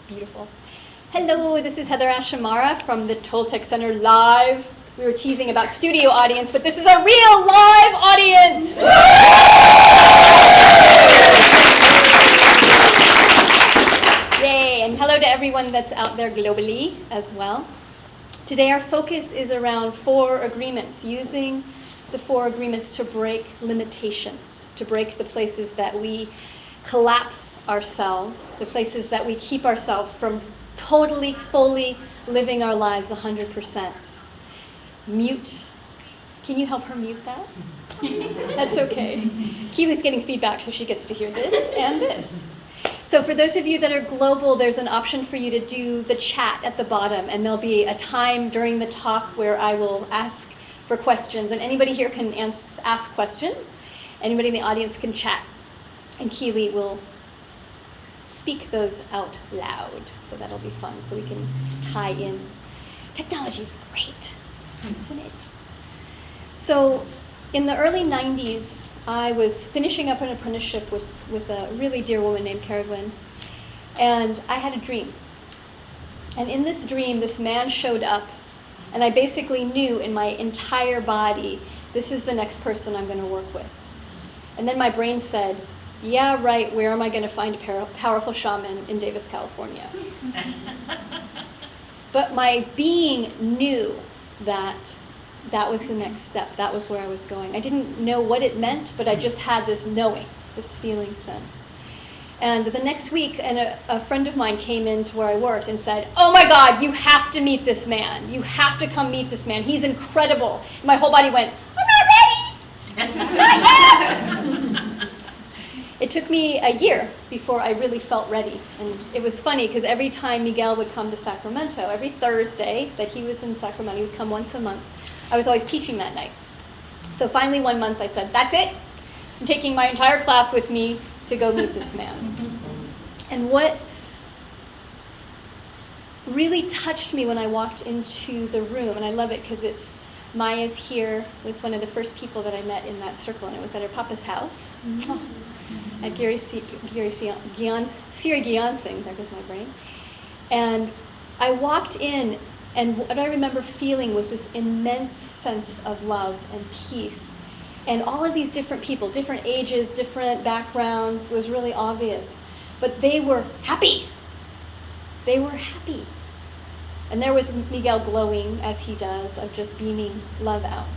Beautiful. Hello, this is HeatherAsh Amara from the Toltec Center live. We were teasing about studio audience, but this is a real live audience. Yay, and hello to everyone that's out there globally as well. Today our focus is around 4 agreements, using the 4 agreements to break limitations, to break the places that we collapse ourselves, the places that we keep ourselves from totally, fully living our lives 100%. Mute. Can you help her mute that? That's okay. Keely's getting feedback, so she gets to hear this and this. So for those of you that are global, there's an option for you to do the chat at the bottom, and there'll be a time during the talk where I will ask for questions, and anybody here can ask questions. Anybody in the audience can chat, and Keely will speak those out loud, so that'll be fun, so we can tie in. Technology's great, isn't it? So in the early 90s, I was finishing up an apprenticeship with a really dear woman named Carolyn, and I had a dream. And in this dream, this man showed up, and I basically knew in my entire body, this is the next person I'm going to work with. And then my brain said, yeah, right, where am I going to find a powerful shaman in Davis, California? But my being knew that that was the next step. That was where I was going. I didn't know what it meant, but I just had this knowing, this feeling sense. And the next week, a friend of mine came into where I worked and said, oh my God, you have to meet this man. You have to come meet this man. He's incredible. And my whole body went, I'm not ready. Not yet. It took me a year before I really felt ready. And it was funny because every time Miguel would come to Sacramento, every Thursday that he was in Sacramento, he would come once a month, I was always teaching that night. So finally one month I said, that's it. I'm taking my entire class with me to go meet this man. And what really touched me when I walked into the room, and I love it because it's Maya's here, was one of the first people that I met in that circle, and it was at her papa's house. At Siri Gyansing, there goes my brain. And I walked in, and what I remember feeling was this immense sense of love and peace. And all of these different people, different ages, different backgrounds, was really obvious. But they were happy. They were happy. And there was Miguel glowing, as he does, of just beaming love out.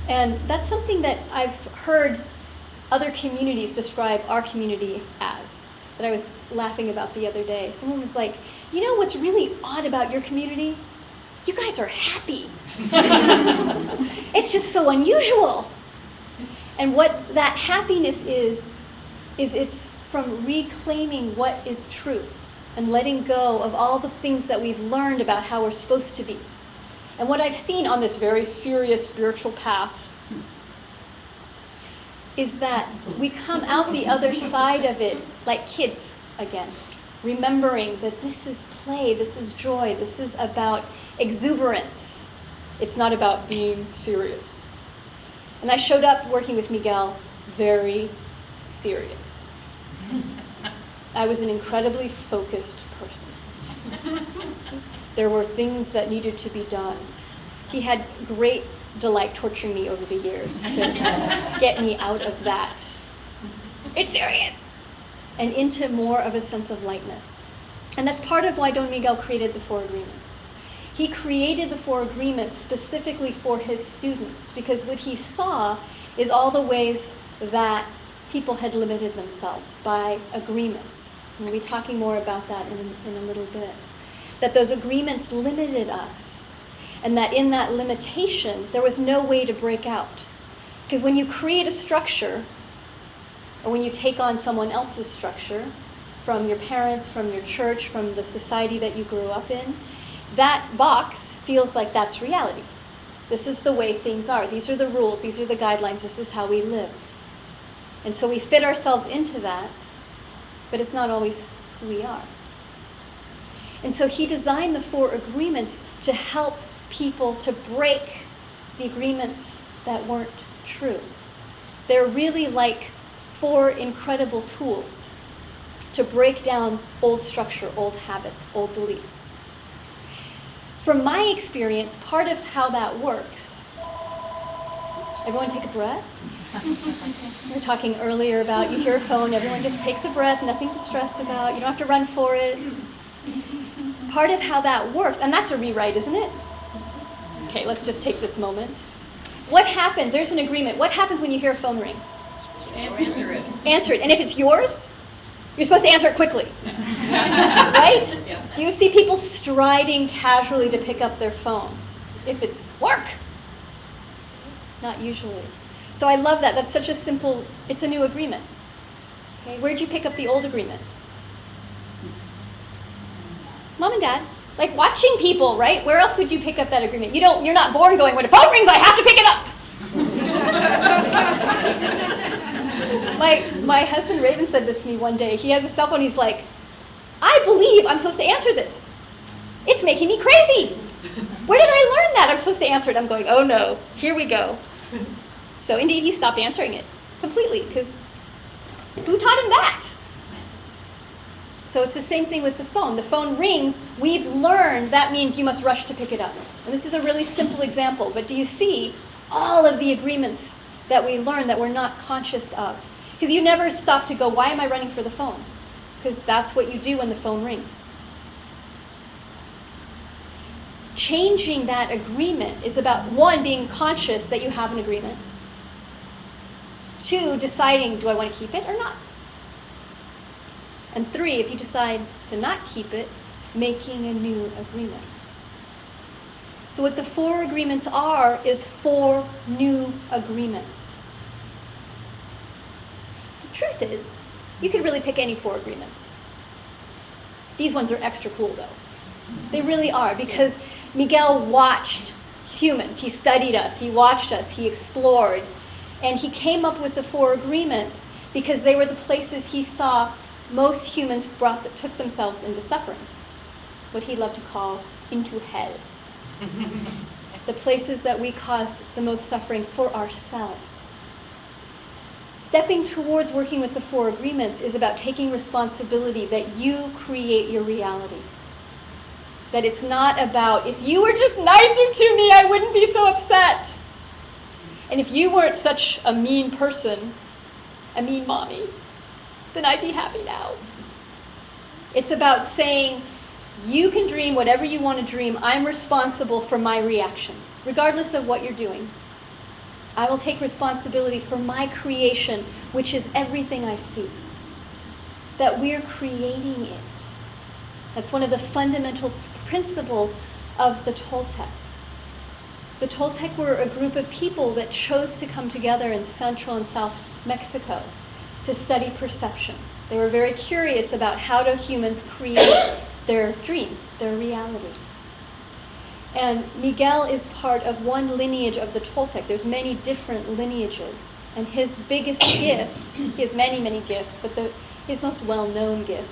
And that's something that I've heard other communities describe our community as, that I was laughing about the other day. Someone was like, you know what's really odd about your community? You guys are happy. It's just so unusual. And what that happiness is it's from reclaiming what is true and letting go of all the things that we've learned about how we're supposed to be. And what I've seen on this very serious spiritual path is that we come out the other side of it like kids again, remembering that this is play, this is joy, this is about exuberance. It's not about being serious. And I showed up working with Miguel very serious. I was an incredibly focused person. There were things that needed to be done. He had great delight torturing me over the years to get me out of that. It's serious! And into more of a sense of lightness. And that's part of why Don Miguel created the 4 agreements. He created the 4 agreements specifically for his students, because what he saw is all the ways that people had limited themselves by agreements. And we'll be talking more about that in a little bit. That those agreements limited us, and that in that limitation, there was no way to break out. Because when you create a structure, or when you take on someone else's structure, from your parents, from your church, from the society that you grew up in, that box feels like that's reality. This is the way things are. These are the rules, these are the guidelines, this is how we live. And so we fit ourselves into that, but it's not always who we are. And so he designed the 4 agreements to help people to break the agreements that weren't true. They're really like 4 incredible tools to to break down old structure, old habits, old beliefs. From my experience, part of how that works, everyone take a breath. We were talking earlier about you hear a phone, everyone just takes a breath, nothing to stress about, you don't have to run for it. Part of how that works, and that's a rewrite, isn't it? Okay, let's just take this moment. What happens, there's an agreement, what happens when you hear a phone ring? Answer it. Answer it, and if it's yours, you're supposed to answer it quickly, right? Yeah. Do you see people striding casually to pick up their phones? If it's work, not usually. So I love that. That's such a simple, it's a new agreement. Okay, where'd you pick up the old agreement? Mom and dad. Like watching people, right? Where else would you pick up that agreement? You're not born going, when a phone rings, I have to pick it up. My husband Raven said this to me one day. He has a cell phone. He's like, I believe I'm supposed to answer this. It's making me crazy. Where did I learn that? I'm supposed to answer it. I'm going, oh no, here we go. So indeed, he stopped answering it completely because who taught him that? So it's the same thing with the phone. The phone rings. We've learned that means you must rush to pick it up. And this is a really simple example, but do you see all of the agreements that we learn that we're not conscious of? Because you never stop to go, why am I running for the phone? Because that's what you do when the phone rings. Changing that agreement is about, one, being conscious that you have an agreement. Two, deciding, do I want to keep it or not? And three, if you decide to not keep it, making a new agreement. So what the 4 agreements are is 4 new agreements. The truth is, you could really pick any 4 agreements. These ones are extra cool though. They really are, because Miguel watched humans. He studied us, he watched us, he explored, and he came up with the 4 agreements because they were the places he saw most humans took themselves into suffering, what he loved to call into hell. The places that we caused the most suffering for ourselves. Stepping towards working with the 4 agreements is about taking responsibility that you create your reality. That it's not about, if you were just nicer to me, I wouldn't be so upset. And if you weren't such a mean person, a mean mommy, then I'd be happy now. It's about saying, you can dream whatever you want to dream. I'm responsible for my reactions, regardless of what you're doing. I will take responsibility for my creation, which is everything I see. That we're creating it. That's one of the fundamental principles of the Toltec. The Toltec were a group of people that chose to come together in Central and South Mexico to study perception. They were very curious about how do humans create their dream, their reality. And Miguel is part of one lineage of the Toltec. There's many different lineages. And his biggest gift, he has many, many gifts, but his most well-known gift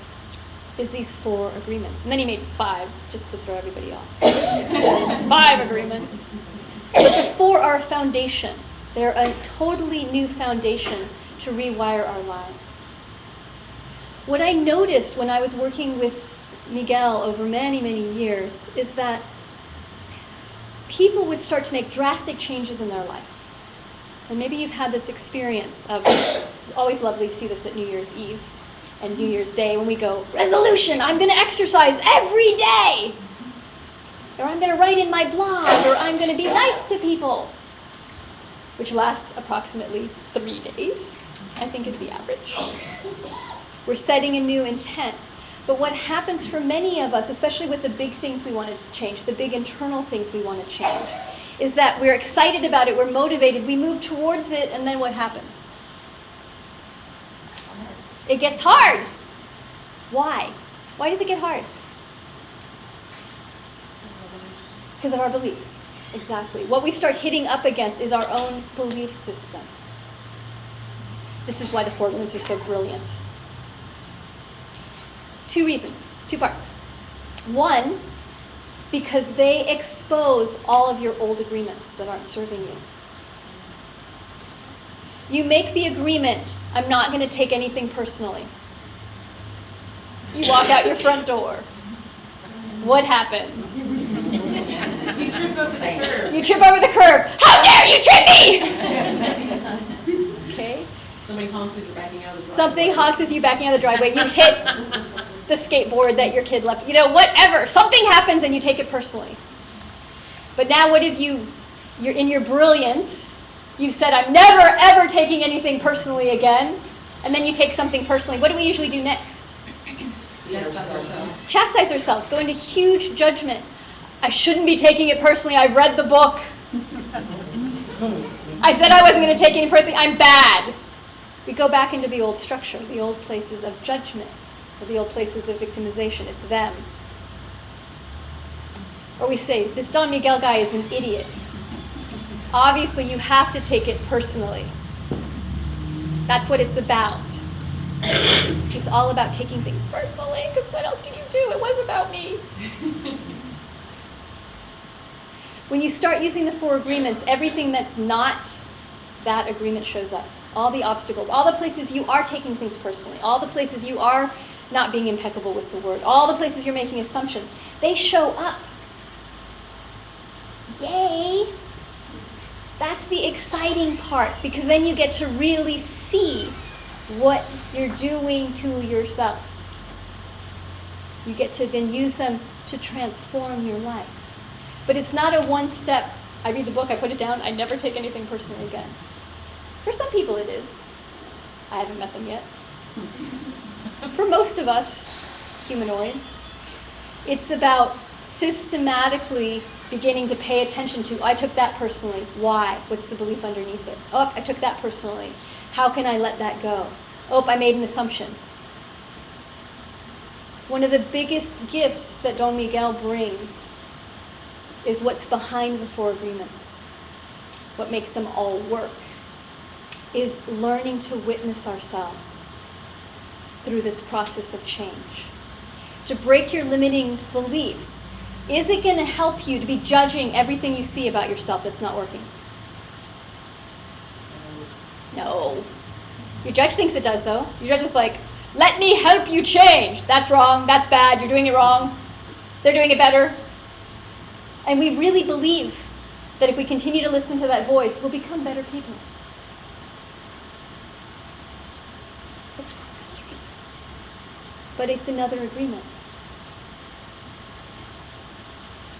is these 4 agreements. And then he made 5, just to throw everybody off. So there's 5 agreements. But the 4 are a foundation. They're a totally new foundation to rewire our lives. What I noticed when I was working with Miguel over many, many years is that people would start to make drastic changes in their life. And maybe you've had this experience of, always lovely to see this at New Year's Eve and New Year's Day when we go, resolution, I'm going to exercise every day. Or I'm going to write in my blog, or I'm going to be nice to people, which lasts approximately 3 days, I think is the average. We're setting a new intent. But what happens for many of us, especially with the big things we want to change, the big internal things we want to change, is that we're excited about it, we're motivated, we move towards it, and then what happens? It gets hard. Why? Why does it get hard? Because of our beliefs. Exactly. What we start hitting up against is our own belief system. This is why the 4 agreements are so brilliant. 2 reasons, 2 parts. 1, because they expose all of your old agreements that aren't serving you. You make the agreement, I'm not going to take anything personally. You walk out your front door. What happens? You trip over the curb. You trip over the curb. How dare you trip me? Okay. Somebody honks as you're backing out of the driveway. Something honks as you backing out of the driveway. You hit the skateboard that your kid left. You know, whatever. Something happens and you take it personally. But now what if you're in your brilliance, you said, I'm never, ever taking anything personally again. And then you take something personally. What do we usually do next? Chastise ourselves. Chastise ourselves. Go into huge judgment. I shouldn't be taking it personally. I've read the book. I said I wasn't going to take any personally. I'm bad. We go back into the old structure, the old places of judgment, or the old places of victimization. It's them. Or we say, this Don Miguel guy is an idiot. Obviously, you have to take it personally. That's what it's about. It's all about taking things personally, because what else can you do? It was about me. When you start using the 4 agreements, everything that's not that agreement shows up. All the obstacles, all the places you are taking things personally, all the places you are not being impeccable with the word, all the places you're making assumptions, they show up. Yay! That's the exciting part, because then you get to really see what you're doing to yourself. You get to then use them to transform your life. But it's not a one-step, I read the book, I put it down, I never take anything personally again. For some people it is. I haven't met them yet. For most of us, humanoids, it's about systematically beginning to pay attention to, I took that personally. Why? What's the belief underneath it? Oh, I took that personally. How can I let that go? Oh, I made an assumption. One of the biggest gifts that Don Miguel brings is what's behind the 4 agreements. What makes them all work is learning to witness ourselves through this process of change. To break your limiting beliefs. Is it going to help you to be judging everything you see about yourself that's not working? No. Your judge thinks it does, though. Your judge is like, let me help you change. That's wrong. That's bad. You're doing it wrong. They're doing it better. And we really believe that if we continue to listen to that voice, we'll become better people. It's crazy. But it's another agreement.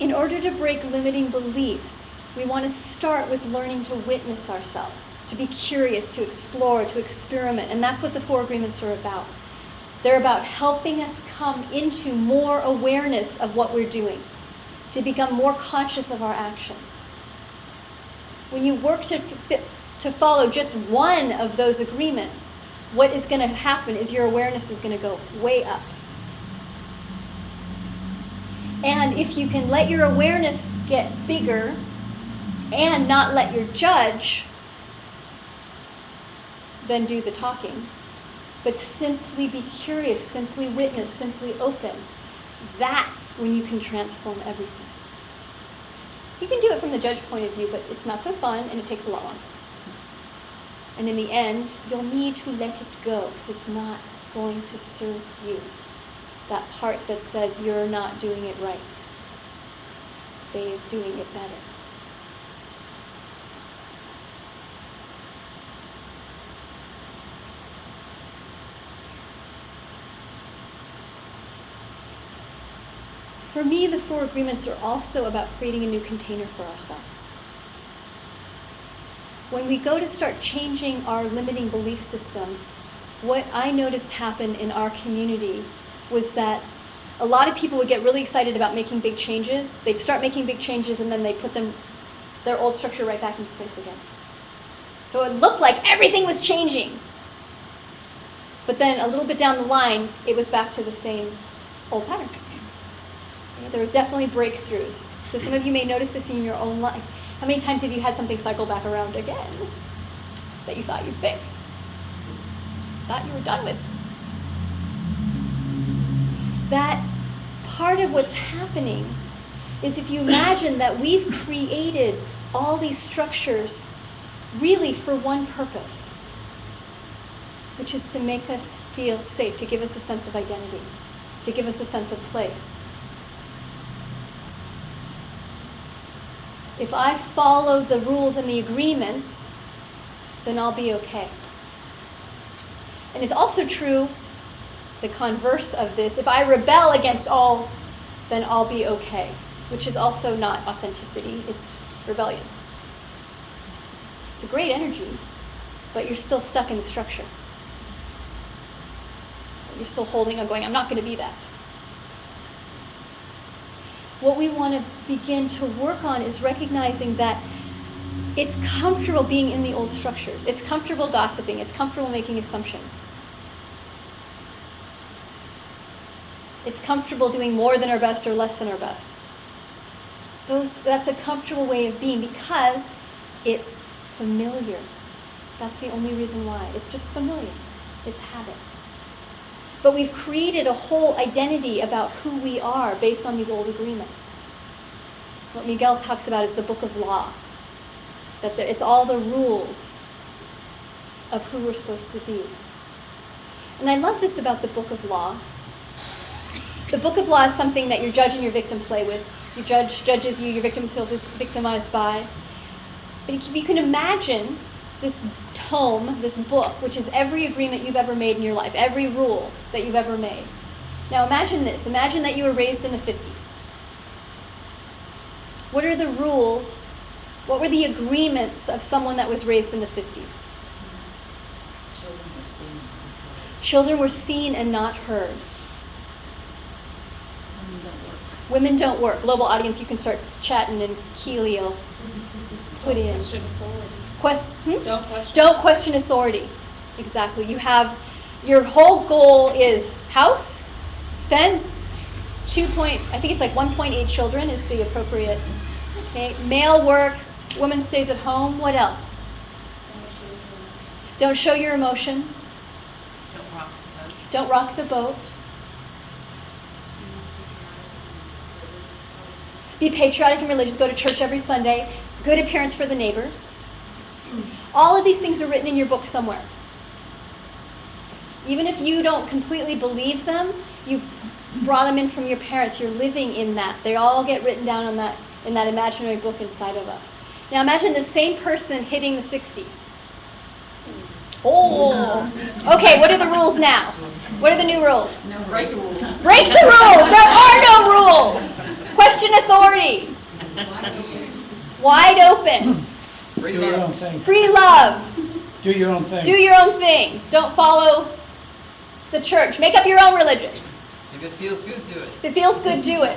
In order to break limiting beliefs, we want to start with learning to witness ourselves, to be curious, to explore, to experiment. And that's what the 4 agreements are about. They're about helping us come into more awareness of what we're doing, to become more conscious of our actions. When you work to follow just one of those agreements, what is going to happen is your awareness is going to go way up. And if you can let your awareness get bigger and not let your judge, then do the talking. But simply be curious, simply witness, simply open. That's when you can transform everything. You can do it from the judge point of view, but it's not so fun and it takes a lot longer. And in the end, you'll need to let it go because it's not going to serve you. That part that says you're not doing it right. They're doing it better. For me, the 4 agreements are also about creating a new container for ourselves. When we go to start changing our limiting belief systems, what I noticed happen in our community was that a lot of people would get really excited about making big changes. They'd start making big changes and then they'd put their old structure right back into place again. So it looked like everything was changing. But then a little bit down the line, it was back to the same old patterns. There was definitely breakthroughs. So some of you may notice this in your own life. How many times have you had something cycle back around again that you thought you fixed? Thought you were done with? That part of what's happening is if you imagine that we've created all these structures really for one purpose, which is to make us feel safe, to give us a sense of identity. to give us a sense of place. If I follow the rules and the agreements, then I'll be okay. And it's also true, the converse of this, if I rebel against all, then I'll be okay, which is also not authenticity, it's rebellion. It's a great energy, but you're still stuck in the structure. You're still holding on, going, I'm not going to be that. What we want to begin to work on is recognizing that it's comfortable being in the old structures. It's comfortable gossiping. It's comfortable making assumptions. It's comfortable doing more than our best or less than our best. That's a comfortable way of being because it's familiar. That's the only reason why. It's just familiar. It's habit. But we've created a whole identity about who we are based on these old agreements. What Miguel talks about is the book of law. That it's all the rules of who we're supposed to be. And I love this about the book of law. The book of law is something that your judge and your victim play with. Your judge judges you, your victim is victimized by. But if you can imagine this tome, this book, which is every agreement you've ever made in your life, every rule that you've ever made. Now imagine this. Imagine that you were raised in the 50s. What are the rules? What were the agreements of someone that was raised in the 50s? Children were seen and not heard. Women don't work. Global audience, you can start chatting and Keelio. Put in. Don't question authority. Exactly. You have, your whole goal is house, fence, I think it's like 1.8 children is the appropriate. Okay. Male works, woman stays at home. What else? Don't show your emotions. Don't rock the boat. Be patriotic and religious. Go to church every Sunday. Good appearance for the neighbors. All of these things are written in your book somewhere. Even if you don't completely believe them, you brought them in from your parents. You're living in that. They all get written down on that in that imaginary book inside of us. Now imagine the same person hitting the 60s. Oh, okay. What are the rules now? What are the new rules? No, break the rules. Break the rules. There are no rules. Question authority. Wide open. Do your own thing. Free love. Do your own thing. Do your own thing. Don't follow the church. Make up your own religion. If it feels good, do it. If it feels good, do it.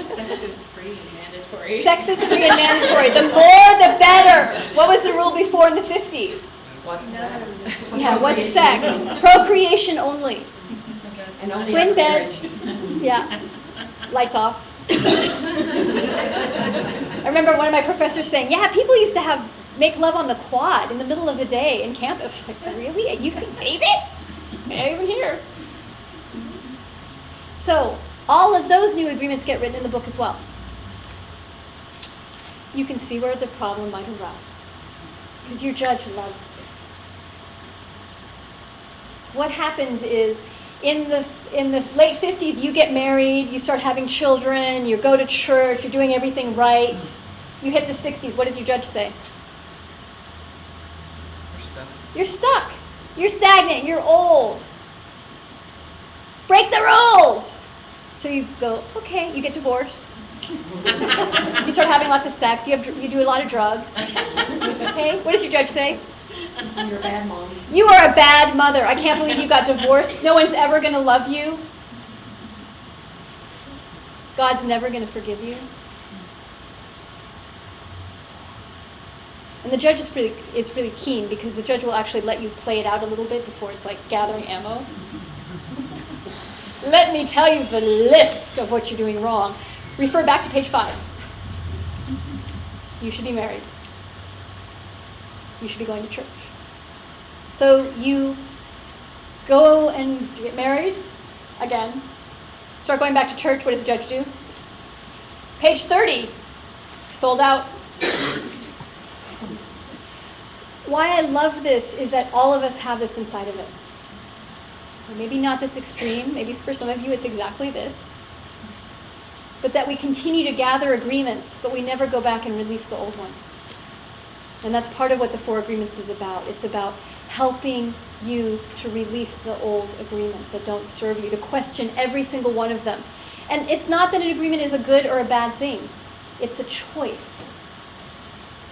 Sex is free and mandatory. Sex is free and mandatory. The more, the better. What was the rule before in the 50s? What's sex? Yeah, what's sex? Procreation only. And only Twin after beds. marriage. Yeah. Lights off. I remember one of my professors saying, yeah, people used to make love on the quad in the middle of the day in campus. Like, really? At UC Davis? Not even here. So, all of those new agreements get written in the book as well. You can see where the problem might arise. Because your judge loves this. So what happens is, in the late 50s, you get married, you start having children, you go to church, you're doing everything right. You hit the 60s, what does your judge say? You're stuck. You're stuck. You're stagnant. You're old. Break the rules. So you go, okay, you get divorced. You start having lots of sex. You do a lot of drugs. Okay, what does your judge say? You're a bad mom. You are a bad mother. I can't believe you got divorced. No one's ever going to love you. God's never going to forgive you. And the judge is really keen because the judge will actually let you play it out a little bit before it's like gathering ammo. Let me tell you the list of what you're doing wrong. Refer back to page 5. You should be married. You should be going to church. So you go and get married again. Start going back to church. What does the judge do? Page 30. Sold out. Why I love this is that all of us have this inside of us. Or maybe not this extreme, maybe for some of you it's exactly this. But that we continue to gather agreements, but we never go back and release the old ones. And that's part of what the 4 agreements is about. It's about helping you to release the old agreements that don't serve you, to question every single one of them. And it's not that an agreement is a good or a bad thing. It's a choice,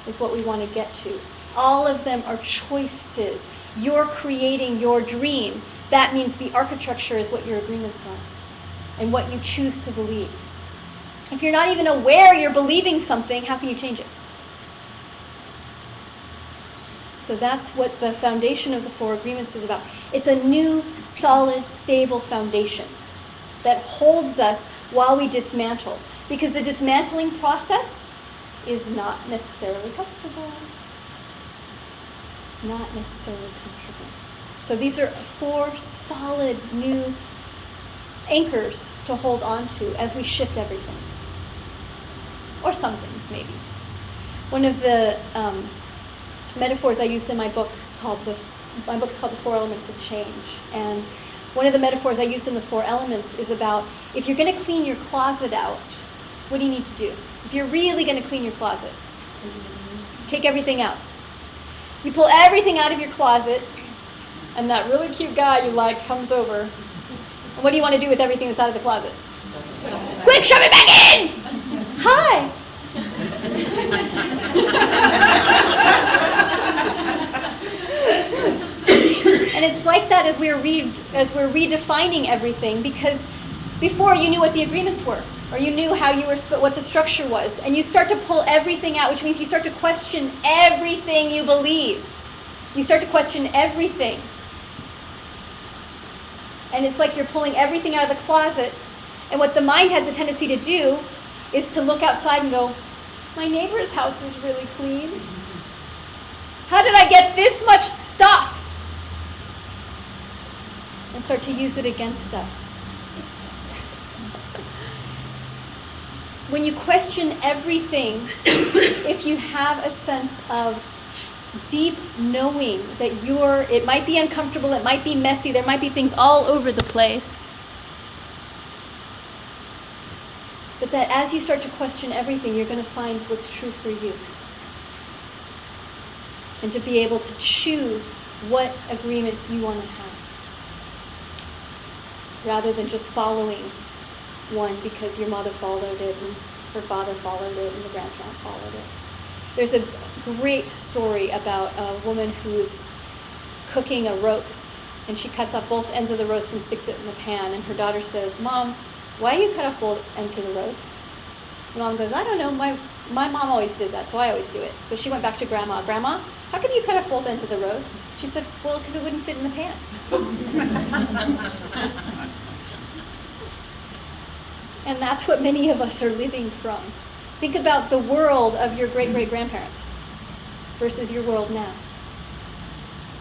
is what we want to get to. All of them are choices. You're creating your dream. That means the architecture is what your agreements are and what you choose to believe. If you're not even aware you're believing something, how can you change it? So that's what the foundation of the 4 agreements is about. It's a new, solid, stable foundation that holds us while we dismantle. Because the dismantling process is not necessarily comfortable. It's not necessarily comfortable. So these are 4 solid new anchors to hold on to as we shift everything. Or some things, maybe. One of the metaphors I used in my book my book's called The 4 Elements of Change. And one of the metaphors I used in the 4 elements is about, if you're going to clean your closet out, what do you need to do? If you're really going to clean your closet, take everything out. You pull everything out of your closet, and that really cute guy you like comes over. And what do you want to do with everything that's out of the closet? Quick, shove it back in! Hi! And it's like that as we're redefining everything, because before you knew what the agreements were, or you knew how you were what the structure was, and you start to pull everything out, which means you start to question everything you believe. You start to question everything. And it's like you're pulling everything out of the closet, and what the mind has a tendency to do is to look outside and go, my neighbor's house is really clean. How did I get this much stuff? And start to use it against us. When you question everything, if you have a sense of deep knowing that it might be uncomfortable, it might be messy, there might be things all over the place, but that as you start to question everything, you're going to find what's true for you. And to be able to choose what agreements you want to have, rather than just following one because your mother followed it and her father followed it and the grandparent followed it. There's a great story about a woman who's cooking a roast, and she cuts off both ends of the roast and sticks it in the pan, and her daughter says, Mom, why do you cut off both ends of the roast? And Mom goes, I don't know, my mom always did that, so I always do it. So she went back to Grandma. Grandma, how come you cut off both ends of the roast? She said, well, because it wouldn't fit in the pan. And that's what many of us are living from. Think about the world of your great-great-grandparents versus your world now.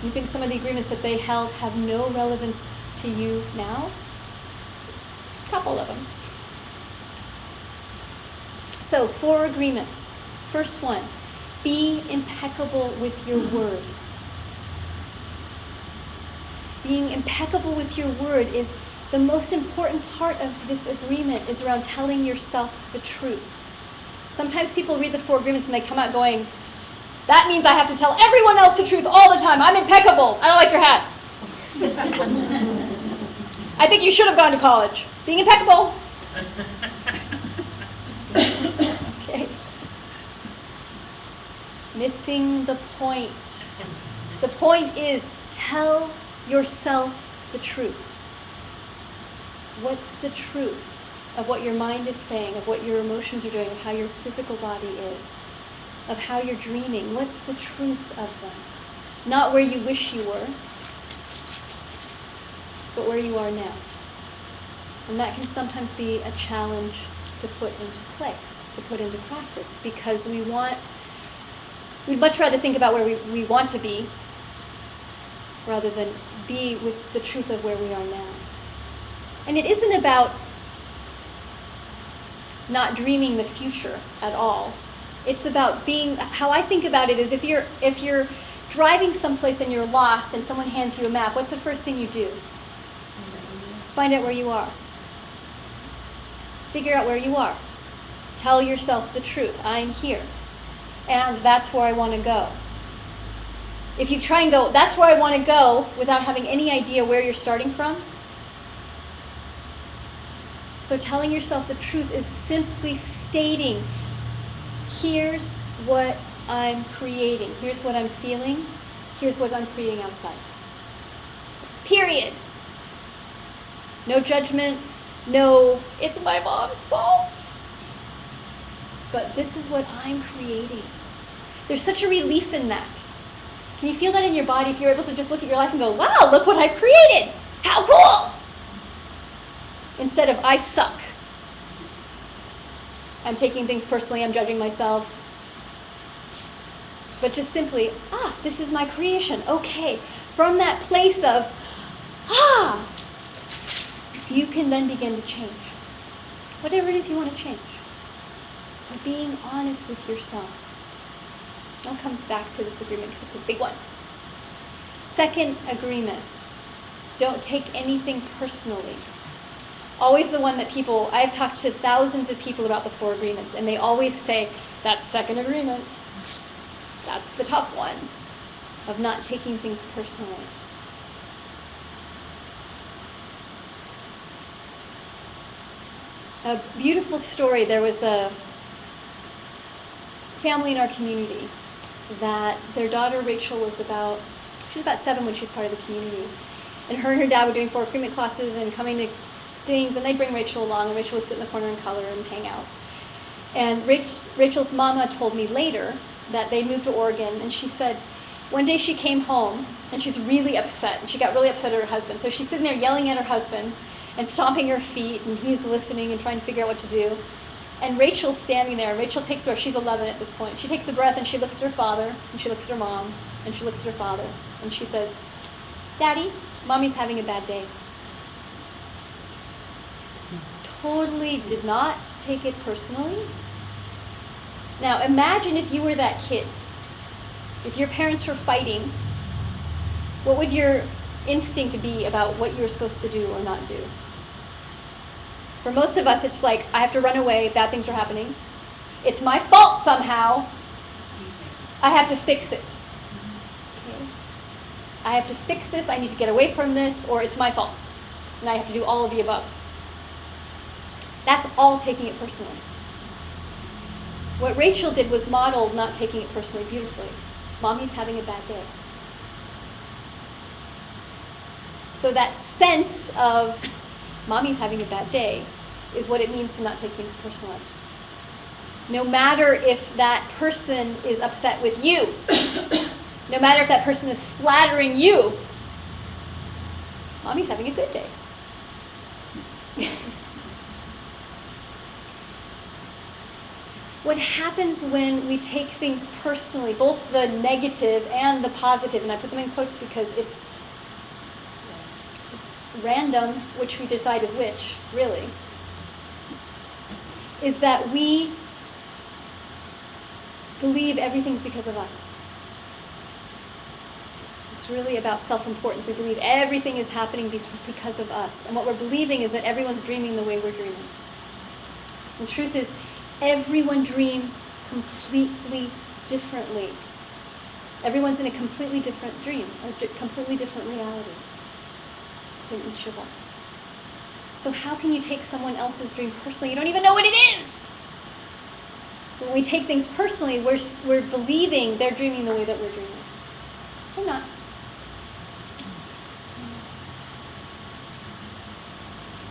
You think some of the agreements that they held have no relevance to you now? A couple of them. So, 4 agreements. First one, be impeccable with your word. Being impeccable with your word is the most important part of this agreement, is around telling yourself the truth. Sometimes people read the 4 agreements and they come out going, that means I have to tell everyone else the truth all the time. I'm impeccable. I don't like your hat. I think you should have gone to college. Being impeccable. Okay. Missing the point. The point is, tell yourself the truth. What's the truth of what your mind is saying, of what your emotions are doing, of how your physical body is, of how you're dreaming? What's the truth of that? Not where you wish you were, but where you are now. And that can sometimes be a challenge to put into place, to put into practice, because we'd much rather think about where we want to be rather than be with the truth of where we are now. And it isn't about not dreaming the future at all. It's about being, how I think about it is, if you're driving someplace and you're lost and someone hands you a map, what's the first thing you do? Find out where you are. Figure out where you are. Tell yourself the truth. I'm here. And that's where I want to go. If you try and go, that's where I want to go, without having any idea where you're starting from. So telling yourself the truth is simply stating, here's what I'm creating. Here's what I'm feeling. Here's what I'm creating outside. Period. No judgment. No, it's my mom's fault. But this is what I'm creating. There's such a relief in that. Can you feel that in your body if you're able to just look at your life and go, wow, look what I've created. How cool. Instead of, I suck. I'm taking things personally. I'm judging myself. But just simply, this is my creation. Okay. From that place of, you can then begin to change. Whatever it is you want to change. So being honest with yourself. I'll come back to this agreement because it's a big one. Second agreement. Don't take anything personally. Always the one that I've talked to thousands of people about the 4 agreements, and they always say, that's second agreement. That's the tough one, of not taking things personally. A beautiful story, there was a family in our community that their daughter Rachel was about 7 when she was part of the community. And her dad were doing 4 agreement classes and coming to things, and they'd bring Rachel along, and Rachel would sit in the corner and color and hang out. And Rachel's mama told me later that they moved to Oregon, and she said one day she came home and she's really upset, and she got really upset at her husband. So she's sitting there yelling at her husband and stomping her feet, and he's listening and trying to figure out what to do. And Rachel's standing there. Rachel takes her, she's 11 at this point. She takes a breath and she looks at her father, and she looks at her mom, and she looks at her father, and she says, Daddy, Mommy's having a bad day. Totally did not take it personally. Now imagine if you were that kid. If your parents were fighting, what would your instinct be about what you were supposed to do or not do? For most of us, it's like, I have to run away, bad things are happening. It's my fault somehow. I have to fix it. Okay. I have to fix this, I need to get away from this, or it's my fault. And I have to do all of the above. That's all taking it personally. What Rachel did was modeled not taking it personally beautifully. Mommy's having a bad day. So that sense of Mommy's having a bad day is what it means to not take things personally. No matter if that person is upset with you, no matter if that person is flattering you, Mommy's having a good day. What happens when we take things personally, both the negative and the positive, and I put them in quotes because it's random which we decide is which, really, is that we believe everything's because of us. It's really about self-importance. We believe everything is happening because of us. And what we're believing is that everyone's dreaming the way we're dreaming. The truth is, everyone dreams completely differently. Everyone's in a completely different dream, a completely different reality than each of us. So how can you take someone else's dream personally? You don't even know what it is. When we take things personally, we're believing they're dreaming the way that we're dreaming. They're not.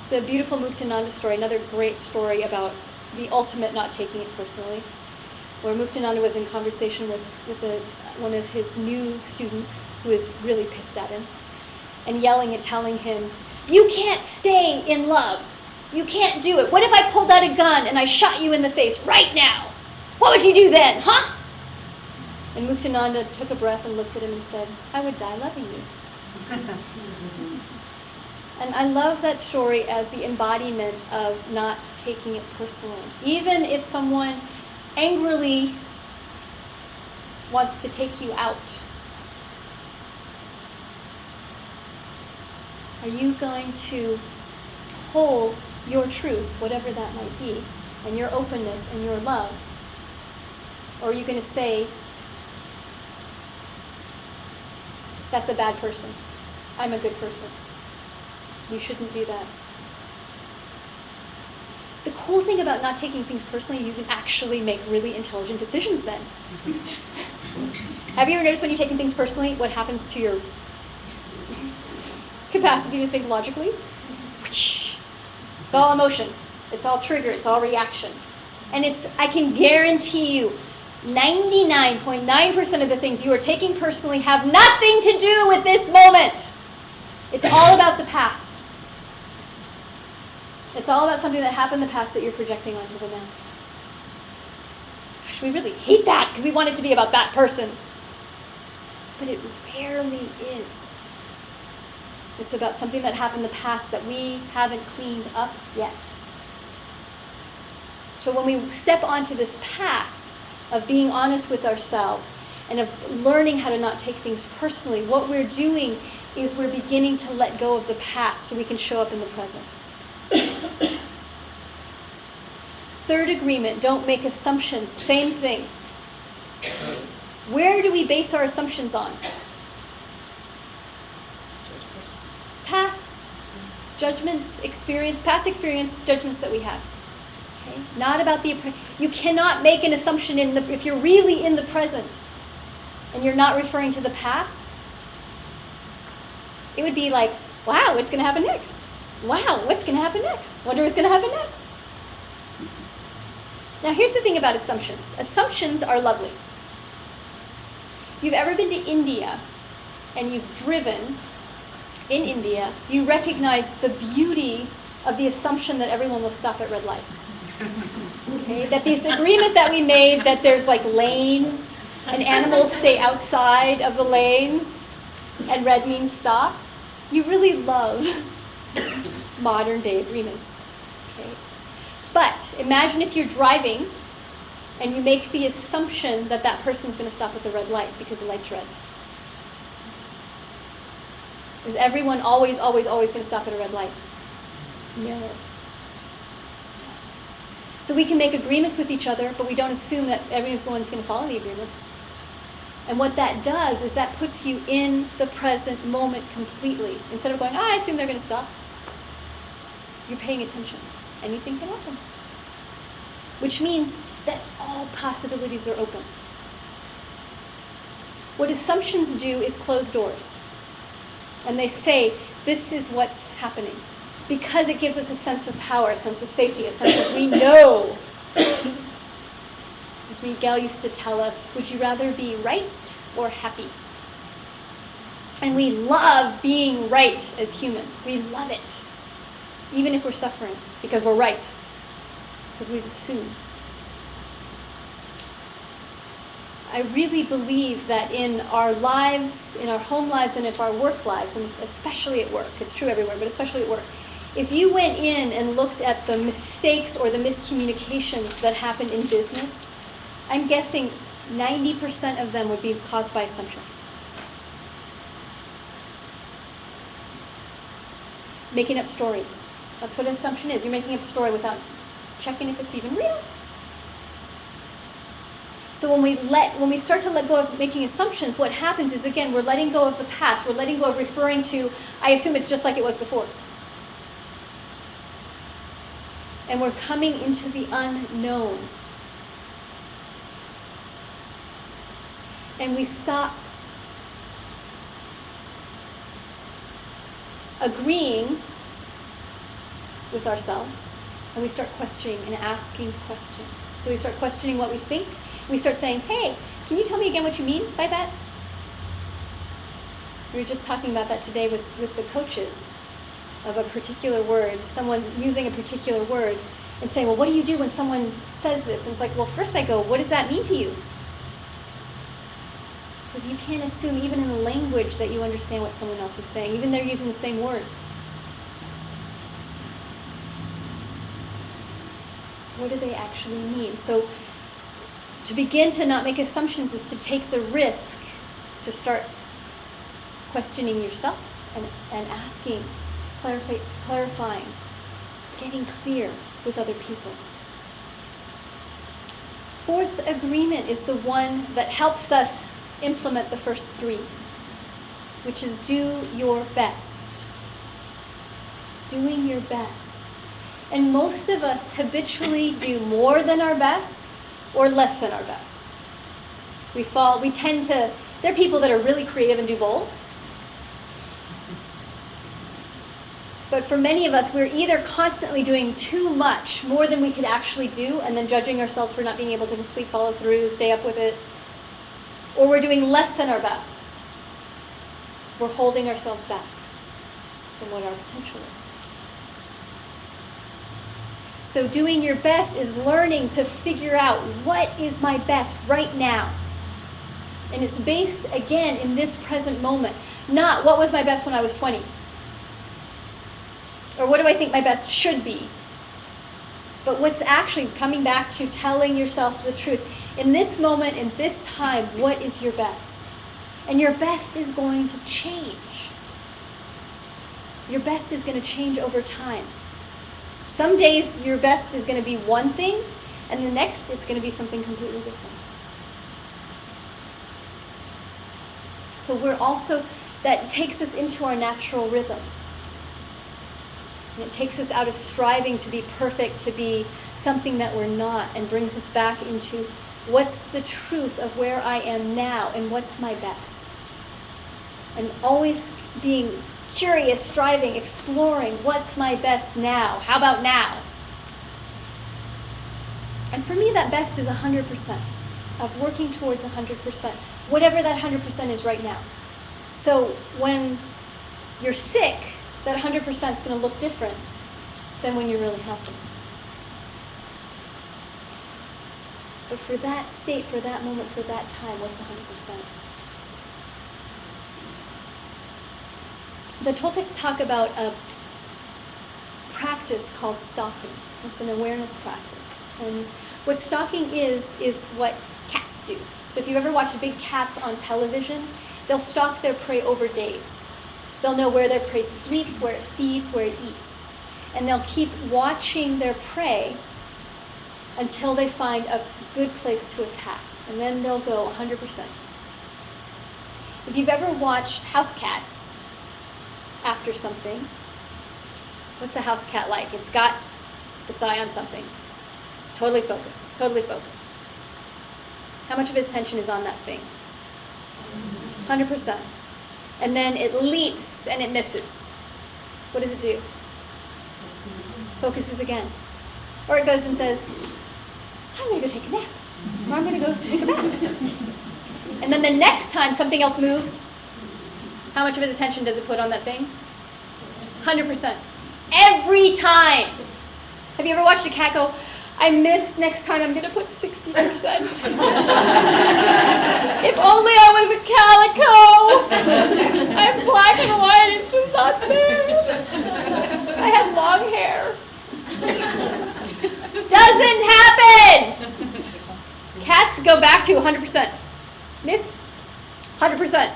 It's a beautiful Muktananda story, another great story about the ultimate not taking it personally, where Muktananda was in conversation with one of his new students who is really pissed at him and yelling and telling him, you can't stay in love. You can't do it. What if I pulled out a gun and I shot you in the face right now? What would you do then, huh? And Muktananda took a breath and looked at him and said, I would die loving you. And I love that story as the embodiment of not taking it personally. Even if someone angrily wants to take you out, are you going to hold your truth, whatever that might be, and your openness and your love? Or are you going to say, that's a bad person. I'm a good person. You shouldn't do that. The cool thing about not taking things personally, you can actually make really intelligent decisions then. Have you ever noticed when you're taking things personally, what happens to your capacity to think logically? It's all emotion. It's all trigger. It's all reaction. And I can guarantee you, 99.9% of the things you are taking personally have nothing to do with this moment. It's all about the past. It's all about something that happened in the past that you're projecting onto the now. Gosh, we really hate that because we want it to be about that person. But it rarely is. It's about something that happened in the past that we haven't cleaned up yet. So when we step onto this path of being honest with ourselves and of learning how to not take things personally, what we're doing is we're beginning to let go of the past so we can show up in the present. Third agreement, don't make assumptions. Same thing. Where do we base our assumptions on? Past judgments, experience, past experience, judgments that we have. Okay? Not about you cannot make an assumption if you're really in the present and you're not referring to the past. It would be like, wow, what's going to happen next? Wow, what's going to happen next? Wonder what's going to happen next. Now, here's the thing about assumptions. Assumptions are lovely. If you've ever been to India and you've driven in India, you recognize the beauty of the assumption that everyone will stop at red lights. Okay? That this agreement that we made that there's like lanes and animals stay outside of the lanes and red means stop. You really love modern day agreements. Okay? But imagine if you're driving and you make the assumption that that person's going to stop at the red light because the light's red. Is everyone always going to stop at a red light? No. So we can make agreements with each other, but we don't assume that everyone's going to follow the agreements. And what that does is that puts you in the present moment completely. Instead of going, I assume they're going to stop. You're paying attention. Anything can happen. Which means that all possibilities are open. What assumptions do is close doors. And they say, this is what's happening. Because it gives us a sense of power, a sense of safety, a sense of we know. As Miguel used to tell us, would you rather be right or happy? And we love being right as humans. We love it. Even if we're suffering, because we're right. Because we've assumed. I really believe that in our lives, in our home lives, and in our work lives, and especially at work, it's true everywhere, but especially at work, if you went in and looked at the mistakes or the miscommunications that happen in business, I'm guessing 90% of them would be caused by assumptions. Making up stories. That's what an assumption is. You're making up a story without checking if it's even real. So when we start to let go of making assumptions, what happens is, again, we're letting go of the past. We're letting go of referring to, I assume it's just like it was before. And we're coming into the unknown. And we stop agreeing with ourselves, and we start questioning and asking questions. So we start questioning what we think. We start saying, hey, can you tell me again what you mean by that? We were just talking about that today with the coaches of a particular word, someone using a particular word, and saying, well, what do you do when someone says this? And it's like, well, first I go, what does that mean to you? Because you can't assume, even in the language, that you understand what someone else is saying, even they're using the same word. What do they actually mean? So to begin to not make assumptions is to take the risk to start questioning yourself and asking, clarifying, getting clear with other people. Fourth agreement is the one that helps us implement the first three, which is do your best. Doing your best. And most of us habitually do more than our best or less than our best. We tend to, there are people that are really creative and do both. But for many of us, we're either constantly doing too much, more than we could actually do, and then judging ourselves for not being able to complete follow through, stay up with it, or we're doing less than our best. We're holding ourselves back from what our potential is. So doing your best is learning to figure out what is my best right now. And it's based, again, in this present moment, not what was my best when I was 20. Or what do I think my best should be? But what's actually coming back to telling yourself the truth. In this moment, in this time, what is your best? And your best is going to change. Your best is going to change over time. Some days your best is going to be one thing, and the next it's going to be something completely different. So that takes us into our natural rhythm. And it takes us out of striving to be perfect, to be something that we're not, and brings us back into what's the truth of where I am now and what's my best. And always being curious, striving, exploring what's my best now. How about now? And for me, that best is 100%, of working towards 100%, whatever that 100% is right now. So when you're sick, that 100% is going to look different than when you're really healthy. But for that state, for that moment, for that time, what's 100%? The Toltecs talk about a practice called stalking. It's an awareness practice. And what stalking is what cats do. So if you've ever watched big cats on television, they'll stalk their prey over days. They'll know where their prey sleeps, where it feeds, where it eats. And they'll keep watching their prey until they find a good place to attack. And then they'll go 100%. If you've ever watched house cats after something, what's a house cat like? It's got its eye on something. It's totally focused, totally focused. How much of its attention is on that thing? 100%. And then it leaps and it misses. What does it do? Focuses again. Or it goes and says, I'm going to go take a nap. Or I'm going to go take a bath. And then the next time something else moves, how much of its attention does it put on that thing? 100%. Every time. Have you ever watched a cat go, I missed, next time I'm going to put 60%. If only I was a calico. I'm black and white, it's just not fair. I had long hair. Doesn't happen. Cats go back to 100%. Missed? 100%.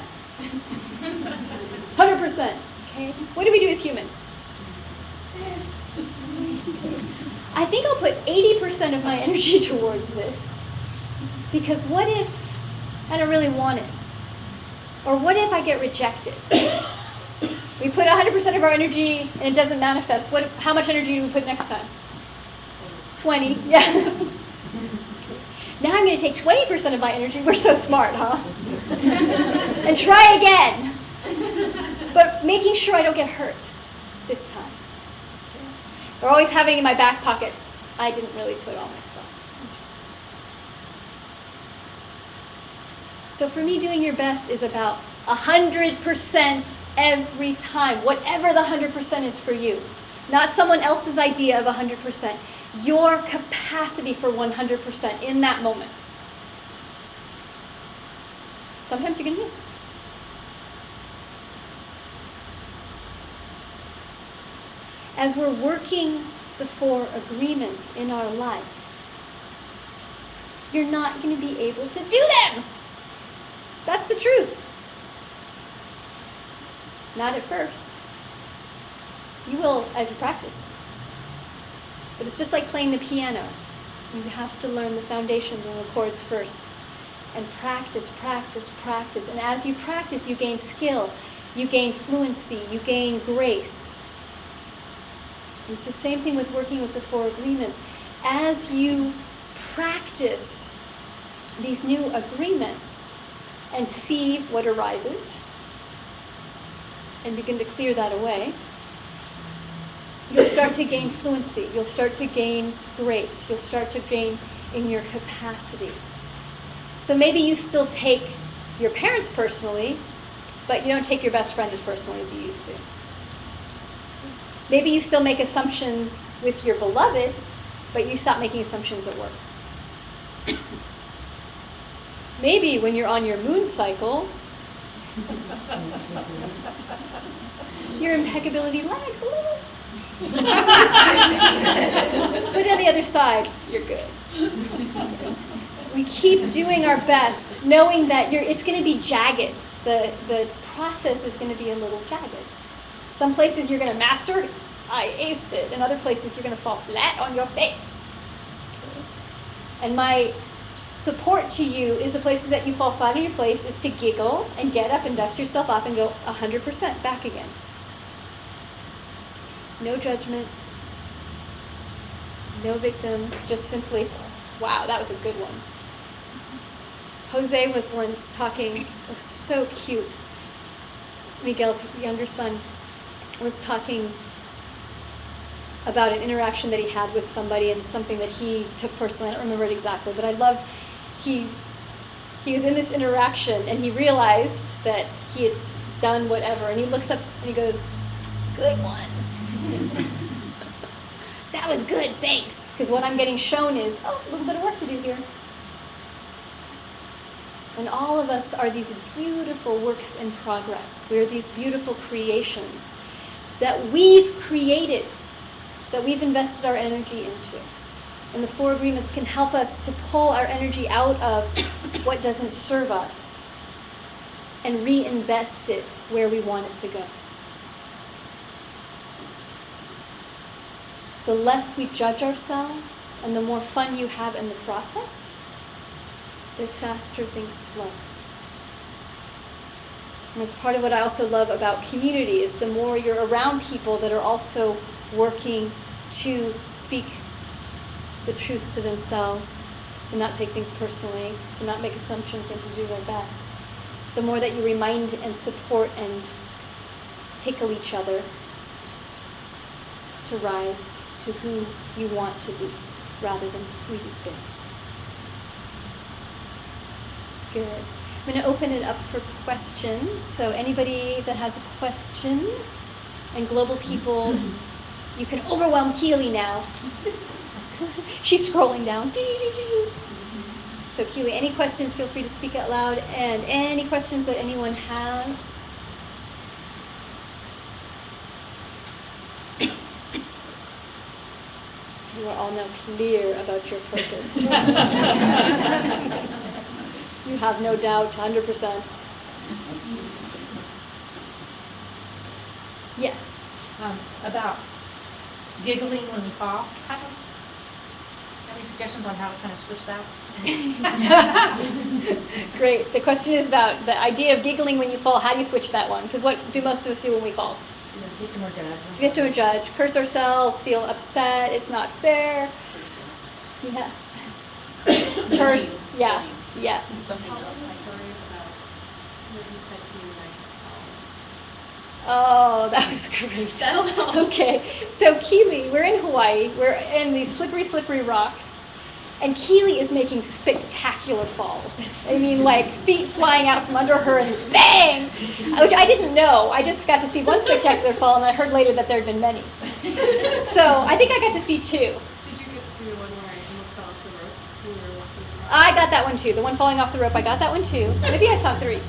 100%. Okay? What do we do as humans? I think I'll put 80% of my energy towards this. Because what if I don't really want it? Or what if I get rejected? We put 100% of our energy and it doesn't manifest. How much energy do we put next time? 20. Yeah. Now I'm going to take 20% of my energy. We're so smart, huh? And try again. But making sure I don't get hurt this time. Or always having in my back pocket, I didn't really put all myself. So for me, doing your best is about 100% every time, whatever the 100% is for you. Not someone else's idea of 100%. Your capacity for 100% in that moment. Sometimes you're going to miss. As we're working the 4 agreements in our life, you're not going to be able to do them. That's the truth. Not at first. You will as you practice. But it's just like playing the piano. You have to learn the foundations and the chords first. And practice, practice, practice. And as you practice, you gain skill, you gain fluency, you gain grace. And it's the same thing with working with the 4 agreements. As you practice these new agreements and see what arises and begin to clear that away, you'll start to gain fluency. You'll start to gain grace. You'll start to gain in your capacity. So maybe you still take your parents personally, but you don't take your best friend as personally as you used to. Maybe you still make assumptions with your beloved, but you stop making assumptions at work. Maybe when you're on your moon cycle, your impeccability lags a little. But on the other side, you're good. We keep doing our best, knowing that it's going to be jagged. The process is going to be a little jagged. Some places you're going to master, I aced it. And other places you're going to fall flat on your face. And my support to you is the places that you fall flat on your face is to giggle and get up and dust yourself off and go 100% back again. No judgment, no victim, just simply, wow, that was a good one. Jose was once talking, it was so cute. Miguel's younger son was talking about an interaction that he had with somebody and something that he took personally. I don't remember it exactly, but I love, he was in this interaction and he realized that he had done whatever, and he looks up and he goes, "Good one." That was good, thanks. Because what I'm getting shown is, a little bit of work to do here. And all of us are these beautiful works in progress. We are these beautiful creations that we've created, that we've invested our energy into. And the 4 agreements can help us to pull our energy out of what doesn't serve us and reinvest it where we want it to go. The less we judge ourselves and the more fun you have in the process, the faster things flow. And it's part of what I also love about community is the more you're around people that are also working to speak the truth to themselves, to not take things personally, to not make assumptions, and to do their best. The more that you remind and support and tickle each other to rise to who you want to be rather than who you've been. Good. I'm going to open it up for questions. So anybody that has a question, and global people, you can overwhelm Keely now. She's scrolling down. So Keely, any questions, feel free to speak out loud. And any questions that anyone has. You are all now clear about your purpose. You have no doubt, 100%. Yes. About giggling when we fall. Any suggestions on how to kind of switch that? Great. The question is about the idea of giggling when you fall. How do you switch that one? Because what do most of us do when we fall? Victim or judge. Victim or judge. Curse ourselves, feel upset, it's not fair. Yeah. Curse, yeah. Yeah. Something else. Story about what you said to me when I Oh, that was great. That'll help. Okay, so Keely, we're in Hawaii. We're in these slippery, slippery rocks. And Keely is making spectacular falls. I mean, like feet flying out from under her and bang! Which I didn't know. I just got to see one spectacular fall, and I heard later that there had been many. So I think I got to see 2. Did you get to see the one where I almost fell off the rope when we were walking around? I got that one too. The one falling off the rope, I got that one too. Maybe I saw 3.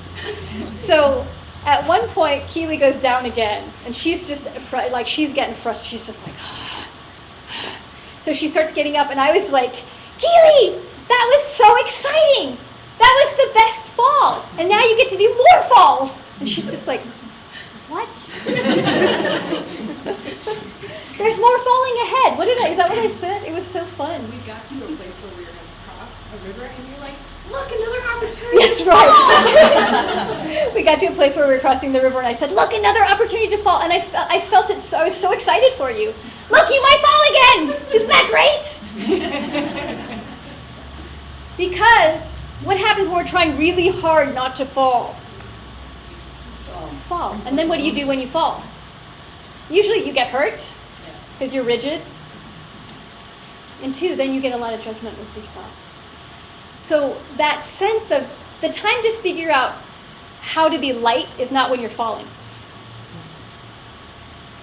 So at one point, Keely goes down again, and she's just like she's getting frustrated. She's just like, so she starts getting up, and I was like, Keely, that was so exciting. That was the best fall, and now you get to do more falls. And she's just like, what? There's more falling ahead. Is that what I said? It was so fun. We got to a place where we were going to cross a river, and you're like, look, another opportunity. That's right. We got to a place where we were crossing the river, and I said, look, another opportunity to fall. And I felt it, so I was so excited for you. Look, you might fall again. Isn't that great? Because what happens when we're trying really hard not to fall? You fall. And then what do you do when you fall? Usually you get hurt because you're rigid. And 2, then you get a lot of judgment with yourself. So that sense of the time to figure out how to be light is not when you're falling.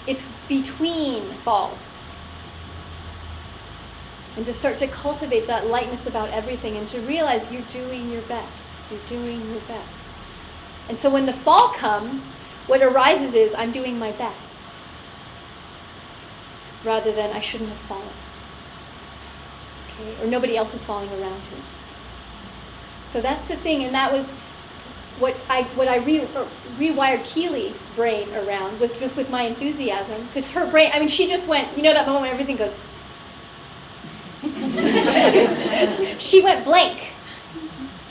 It's between falls. And to start to cultivate that lightness about everything and to realize you're doing your best. You're doing your best. And so when the fall comes, what arises is I'm doing my best. Rather than I shouldn't have fallen. Okay? Or nobody else is falling around me. So that's the thing, and that was what I rewired Keely's brain around was just with my enthusiasm, because her brain, I mean, she just went, you know that moment when everything goes. She went blank,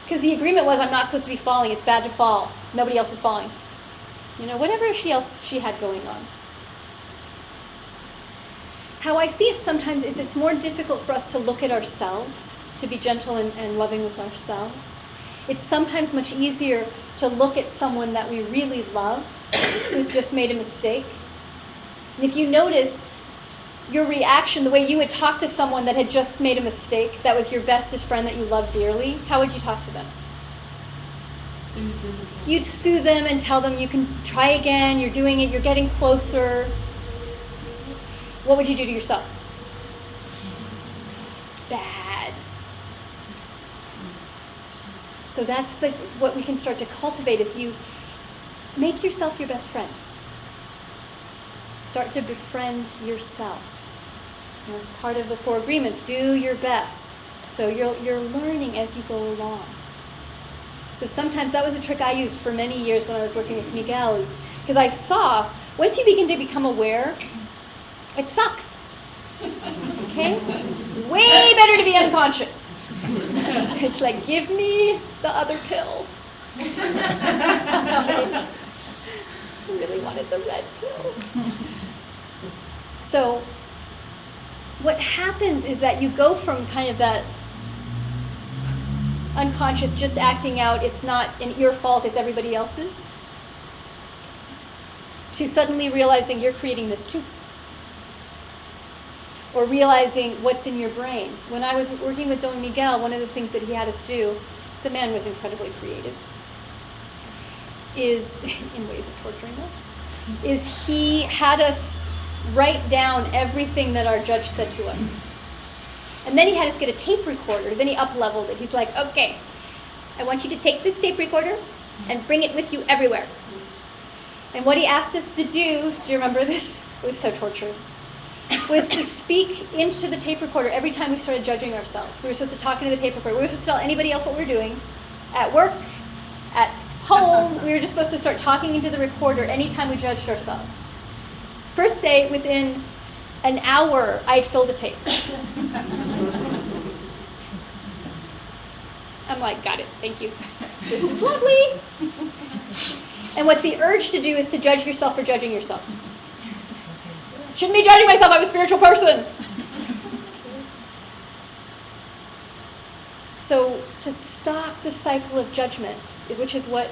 because the agreement was I'm not supposed to be falling, it's bad to fall, nobody else is falling. You know, whatever else she had going on. How I see it sometimes is it's more difficult for us to look at ourselves, to be gentle and loving with ourselves. It's sometimes much easier to look at someone that we really love who's just made a mistake. And if you notice your reaction, the way you would talk to someone that had just made a mistake, that was your bestest friend that you loved dearly, how would you talk to them? Soothe them. You'd soothe them and tell them you can try again, you're doing it, you're getting closer. What would you do to yourself? Bad. So that's what we can start to cultivate if you make yourself your best friend. Start to befriend yourself. And that's part of the 4 agreements. Do your best. So you're learning as you go along. So sometimes that was a trick I used for many years when I was working with Miguel, is because I saw once you begin to become aware, it sucks. Okay? Way better to be unconscious. It's like, give me the other pill. I really wanted the red pill. So what happens is that you go from kind of that unconscious, just acting out, it's not your fault, it's everybody else's, to suddenly realizing you're creating this too. Or realizing what's in your brain. When I was working with Don Miguel, one of the things that he had us do, the man was incredibly creative, is, in ways of torturing us, is he had us write down everything that our judge said to us. And then he had us get a tape recorder, then he up-leveled it. He's like, okay, I want you to take this tape recorder and bring it with you everywhere. And what he asked us to do you remember this? It was so torturous. Was to speak into the tape recorder every time we started judging ourselves. We were supposed to talk into the tape recorder. We were supposed to tell anybody else what we were doing. At work, at home, we were just supposed to start talking into the recorder anytime we judged ourselves. First day, within an hour, I'd filled the tape. I'm like, got it, thank you. This is lovely. And what the urge to do is to judge yourself for judging yourself. Shouldn't be judging myself, I'm a spiritual person. So to stop the cycle of judgment, which is what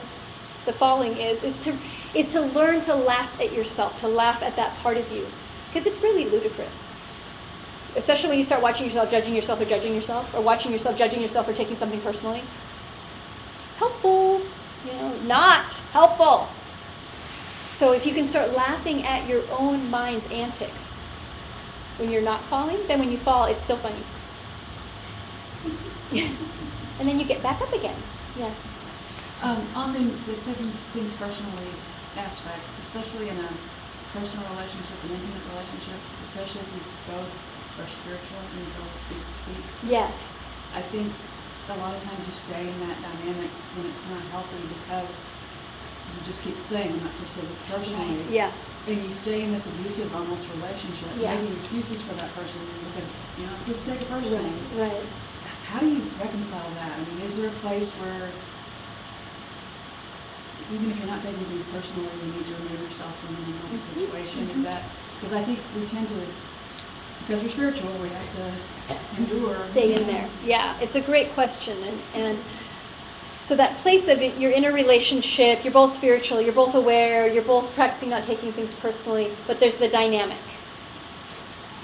the falling is to learn to laugh at yourself, to laugh at that part of you. Because it's really ludicrous. Especially when you start watching yourself judging yourself, or watching yourself judging yourself or taking something personally. Helpful, not helpful. So if you can start laughing at your own mind's antics when you're not falling, then when you fall, it's still funny. And then you get back up again. Yes. On the taking things personally aspect, especially in a personal relationship, an intimate relationship, especially if you both are spiritual and you both speak. Yes. I think a lot of times you stay in that dynamic when it's not healthy because you just keep saying, I'm not just take this personally. Yeah. and you stay in this abusive almost relationship, Yeah. making excuses for that person because you're not supposed to take it personally. Right. How do you reconcile that? I mean, is there a place where, even if you're not taking things personally, you need to remove yourself from any kind of situation? Is that, because I think we tend to, because we're spiritual, we have to endure. Stay in there. Yeah, it's a great question. And so that place of it, you're in a relationship, you're both spiritual, you're both aware, you're both practicing not taking things personally, but there's the dynamic.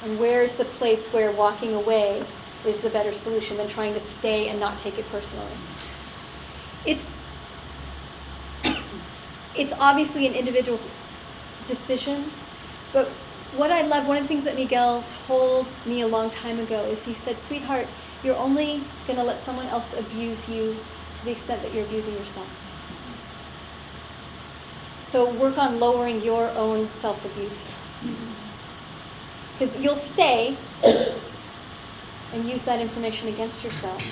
And where's the place where walking away is the better solution than trying to stay and not take it personally? It's obviously an individual decision, but what I love, one of the things that Miguel told me a long time ago is he said, sweetheart, you're only going to let someone else abuse you to the extent that you're abusing yourself. So work on lowering your own self-abuse. Because you'll stay and use that information against yourself.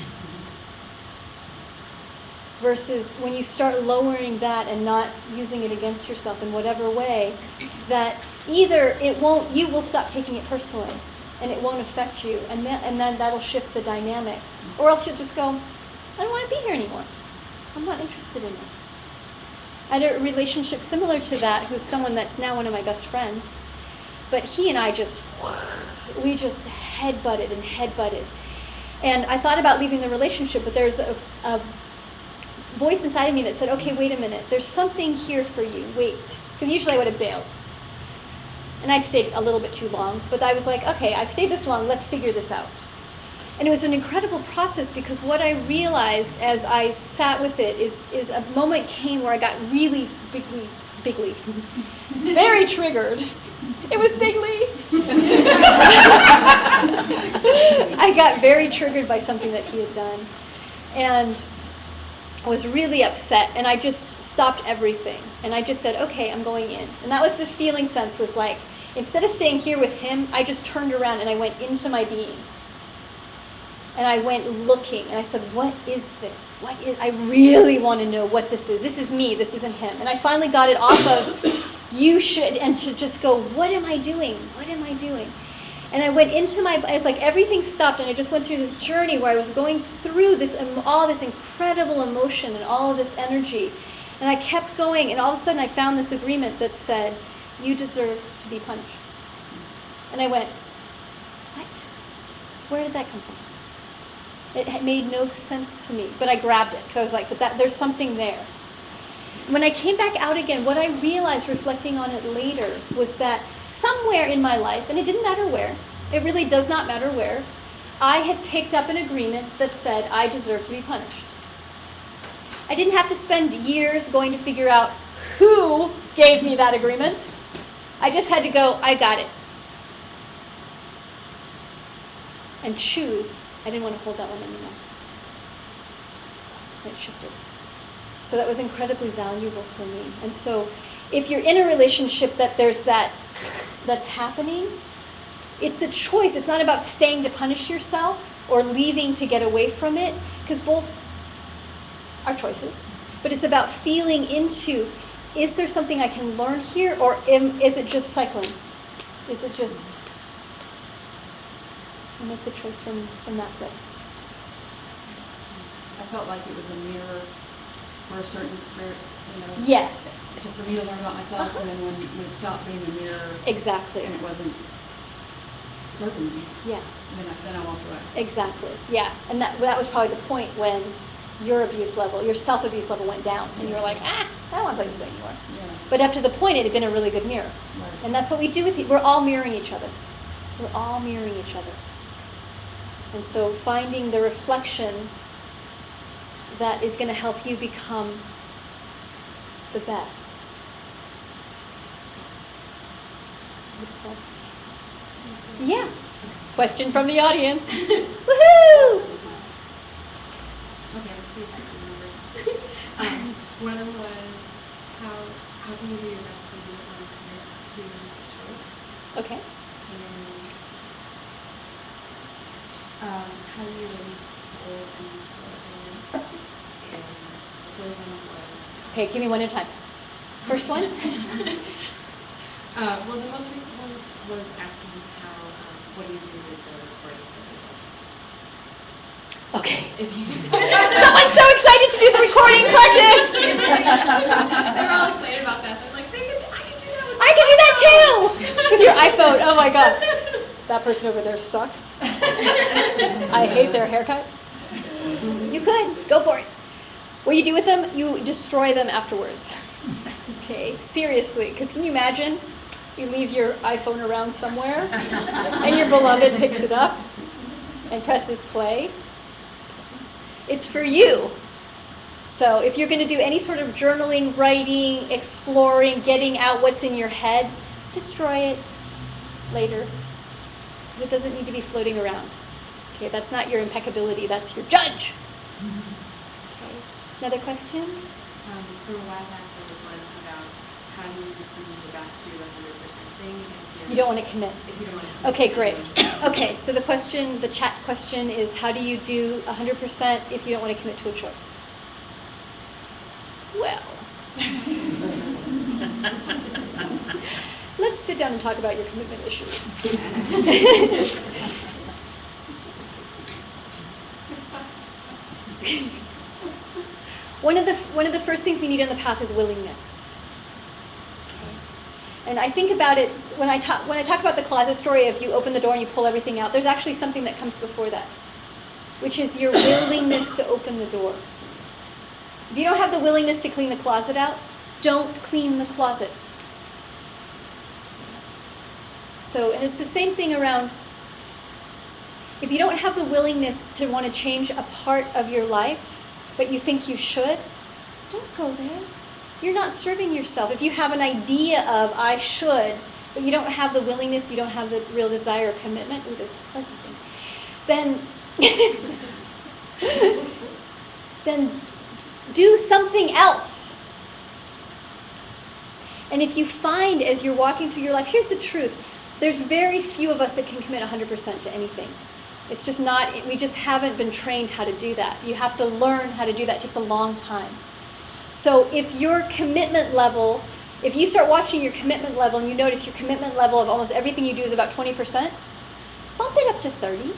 Versus when you start lowering that and not using it against yourself in whatever way, that either you will stop taking it personally and it won't affect you, and then that'll shift the dynamic. Or else you'll just go, I don't want to be here anymore. I'm not interested in this. I had a relationship similar to that who's someone that's now one of my best friends. But he and I we just head-butted. And I thought about leaving the relationship, but there's a voice inside of me that said, okay, wait a minute, there's something here for you, wait. Because usually I would have bailed. And I'd stayed a little bit too long, but I was like, okay, I've stayed this long, let's figure this out. And it was an incredible process because what I realized as I sat with it is a moment came where I got really bigly, very triggered. It was bigly. I got very triggered by something that he had done. And I was really upset, and I just stopped everything. And I just said, okay, I'm going in. And that was the feeling sense, was like, instead of staying here with him, I just turned around and I went into my being. And I went looking, and I said, what is this? I really want to know what this is. This is me, this isn't him. And I finally got it off of, you should, and to just go, what am I doing? What am I doing? And I went into it's like everything stopped, and I just went through this journey where I was going through all this incredible emotion and all of this energy. And I kept going, and all of a sudden I found this agreement that said, you deserve to be punished. And I went, what? Where did that come from? It made no sense to me, but I grabbed it because I was like, but there's something there. When I came back out again, what I realized reflecting on it later was that somewhere in my life, and it didn't matter where, it really does not matter where, I had picked up an agreement that said I deserve to be punished. I didn't have to spend years going to figure out who gave me that agreement. I just had to go, I got it. And choose. I didn't want to hold that one anymore. It shifted. So that was incredibly valuable for me. And so if you're in a relationship that there's that's happening, it's a choice. It's not about staying to punish yourself or leaving to get away from it, because both are choices. But it's about feeling into, is there something I can learn here, or is it just cycling? Is it just, I make the choice from that place. I felt like it was a mirror for a certain experience, Yes. for me to learn about myself, and then when it stopped being a mirror, Exactly. and it wasn't serving me, Yeah. then I walked away. Exactly. Yeah. And that was probably the point when your self-abuse level went down, and you were like, I don't want to play this way anymore. Yeah. But up to the point, it had been a really good mirror. Right. And that's what we do with people. We're all mirroring each other. We're all mirroring each other. And so finding the reflection that is going to help you become the best. Yeah. Question from the audience. Woohoo! Okay, let's see if I can remember. One of them was how can you do your best when you are committed to choice? Okay. And how do you release old and useful opinions? And the third one was Okay, give me one at a time. First one? Well, the most recent one was asking what do you do with the recordings of the judgments? Okay. If you, Someone's so excited to do the recording practice. they're all excited about that. They're like, I could do that with I could do that too with your iPhone. Oh my God. That person over there sucks. I hate their haircut. You could. Go for it. What you do with them, you destroy them afterwards. Okay, seriously. Because can you imagine you leave your iPhone around somewhere and your beloved picks it up and presses play? It's for you. So if you're going to do any sort of journaling, writing, exploring, getting out what's in your head, destroy it later. Because it doesn't need to be floating around. Okay, that's not your impeccability, that's your judge. Okay, another question? From a while back, there was one about how do you do the best do the 100% thing if You don't want to commit. if you don't want to. Okay, great. Okay, so the chat question is, how do you do 100% if you don't want to commit to a choice? Well, let's sit down and talk about your commitment issues. One of the first things we need on the path is willingness. Okay. And I think about it when I talk about the closet story of you open the door and you pull everything out. There's actually something that comes before that, which is your willingness to open the door. If you don't have the willingness to clean the closet out, don't clean the closet. So, and it's the same thing around, if you don't have the willingness to want to change a part of your life, but you think you should, don't go there. You're not serving yourself. If you have an idea of, I should, but you don't have the willingness, you don't have the real desire or commitment, ooh, there's a pleasant thing, then do something else. And if you find as you're walking through your life, here's the truth, there's very few of us that can commit 100% to anything. It's just not, we just haven't been trained how to do that. You have to learn how to do that. It takes a long time. So if your commitment level, if you start watching your commitment level and you notice your commitment level of almost everything you do is about 20%, bump it up to 30.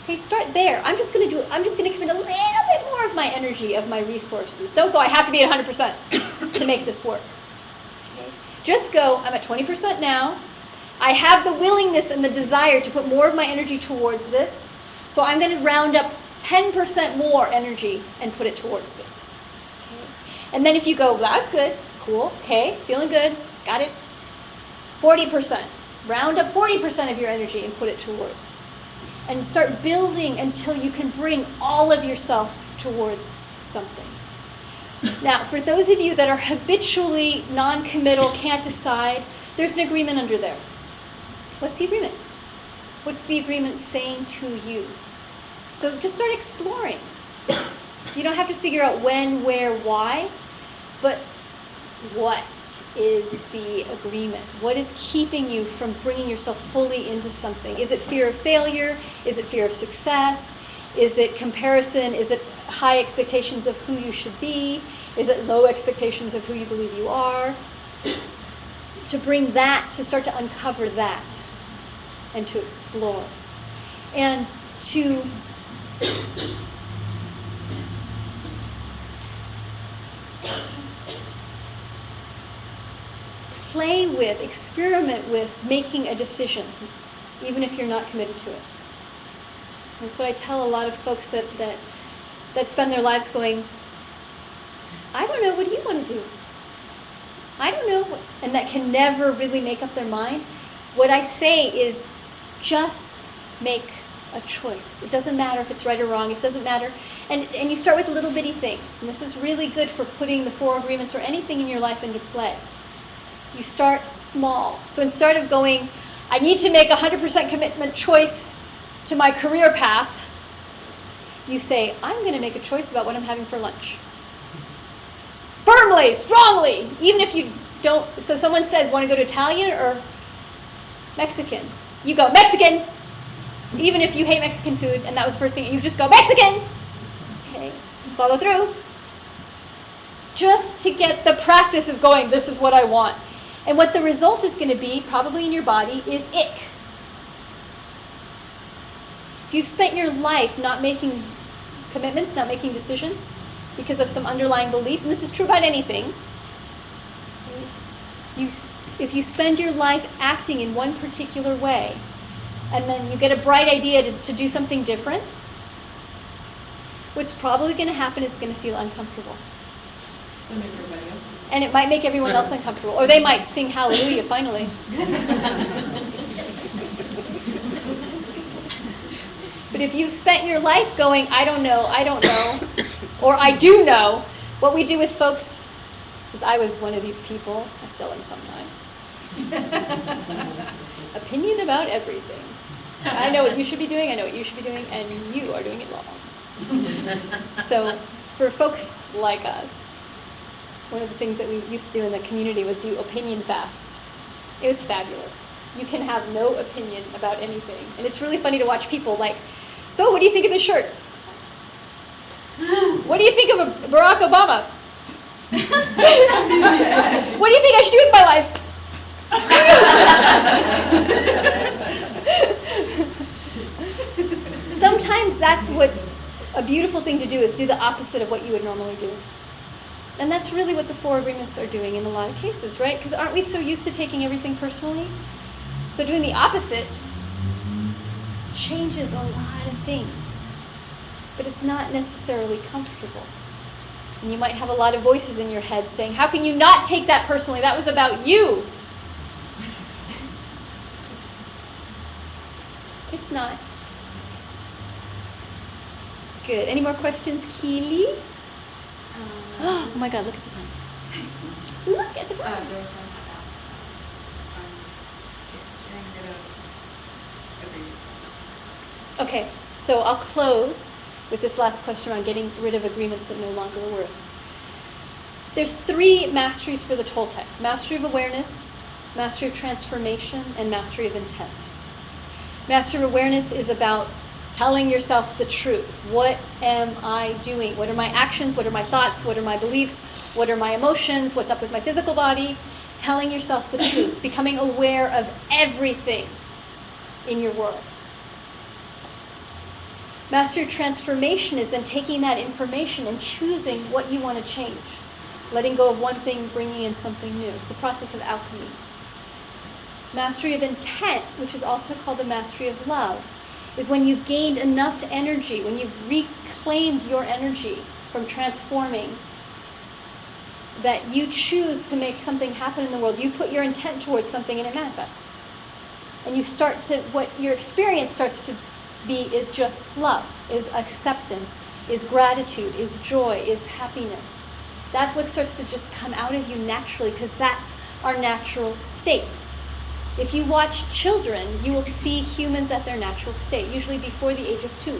Okay, start there. I'm just going to commit a little bit more of my energy, of my resources. Don't go, I have to be at 100% to make this work. Okay? Just go, I'm at 20% now. I have the willingness and the desire to put more of my energy towards this. So I'm going to round up 10% more energy and put it towards this. Okay? And then if you go, well, that's good, cool, okay, feeling good, got it. 40%. Round up 40% of your energy and put it towards. And start building until you can bring all of yourself towards something. Now, for those of you that are habitually non-committal, can't decide, there's an agreement under there. What's the agreement? What's the agreement saying to you? So just start exploring. You don't have to figure out when, where, why, but what is the agreement? What is keeping you from bringing yourself fully into something? Is it fear of failure? Is it fear of success? Is it comparison? Is it high expectations of who you should be? Is it low expectations of who you believe you are? To bring that, to start to uncover that and to explore. And to play with, experiment with making a decision, even if you're not committed to it. That's what I tell a lot of folks that spend their lives going, I don't know, what do you want to do? I don't know, and that can never really make up their mind. What I say is just make a choice. It doesn't matter if it's right or wrong. It doesn't matter. And you start with little bitty things. And this is really good for putting the 4 agreements or anything in your life into play. You start small. So instead of going, I need to make a 100% commitment choice to my career path, you say, I'm going to make a choice about what I'm having for lunch. Firmly, strongly, even if you don't. So someone says, want to go to Italian or Mexican? You go, Mexican! Even if you hate Mexican food, and that was the first thing, you just go, Mexican! Okay, follow through. Just to get the practice of going, this is what I want. And what the result is going to be, probably in your body, is ick. If you've spent your life not making commitments, not making decisions, because of some underlying belief, and this is true about anything, if you spend your life acting in one particular way, and then you get a bright idea to do something different, what's probably going to happen is going to feel uncomfortable. It's gonna make everybody else. And it might make everyone else uncomfortable. Or they might sing hallelujah finally. But if you've spent your life going, I don't know, or I do know, what we do with folks is, I was one of these people, I still am sometimes. Opinion about everything. I know what you should be doing, I know what you should be doing, and you are doing it wrong. So for folks like us, one of the things that we used to do in the community was do opinion fasts. It was fabulous. You can have no opinion about anything. And it's really funny to watch people like, so what do you think of this shirt? What do you think of Barack Obama? What do you think I should do with my life? Sometimes that's what a beautiful thing to do, is do the opposite of what you would normally do. And that's really what the 4 agreements are doing in a lot of cases, right? Because aren't we so used to taking everything personally? So doing the opposite changes a lot of things, but it's not necessarily comfortable. And you might have a lot of voices in your head saying, how can you not take that personally? That was about you. It's not. Good. Any more questions, Keely? Oh my God, look at the time. Look at the time. There was one about getting rid of agreements. Okay, so I'll close with this last question on getting rid of agreements that no longer work. There's 3 masteries for the Toltec: mastery of awareness, mastery of transformation, and mastery of intent. Mastery of awareness is about telling yourself the truth. What am I doing? What are my actions? What are my thoughts? What are my beliefs? What are my emotions? What's up with my physical body? Telling yourself the truth, becoming aware of everything in your world. Mastery of transformation is then taking that information and choosing what you want to change. Letting go of one thing, bringing in something new. It's the process of alchemy. Mastery of intent, which is also called the mastery of love, is when you've gained enough energy, when you've reclaimed your energy from transforming, that you choose to make something happen in the world. You put your intent towards something and it manifests. And you start to, what your experience starts to be is just love, is acceptance, is gratitude, is joy, is happiness. That's what starts to just come out of you naturally, because that's our natural state. If you watch children, you will see humans at their natural state, usually before the age of 2.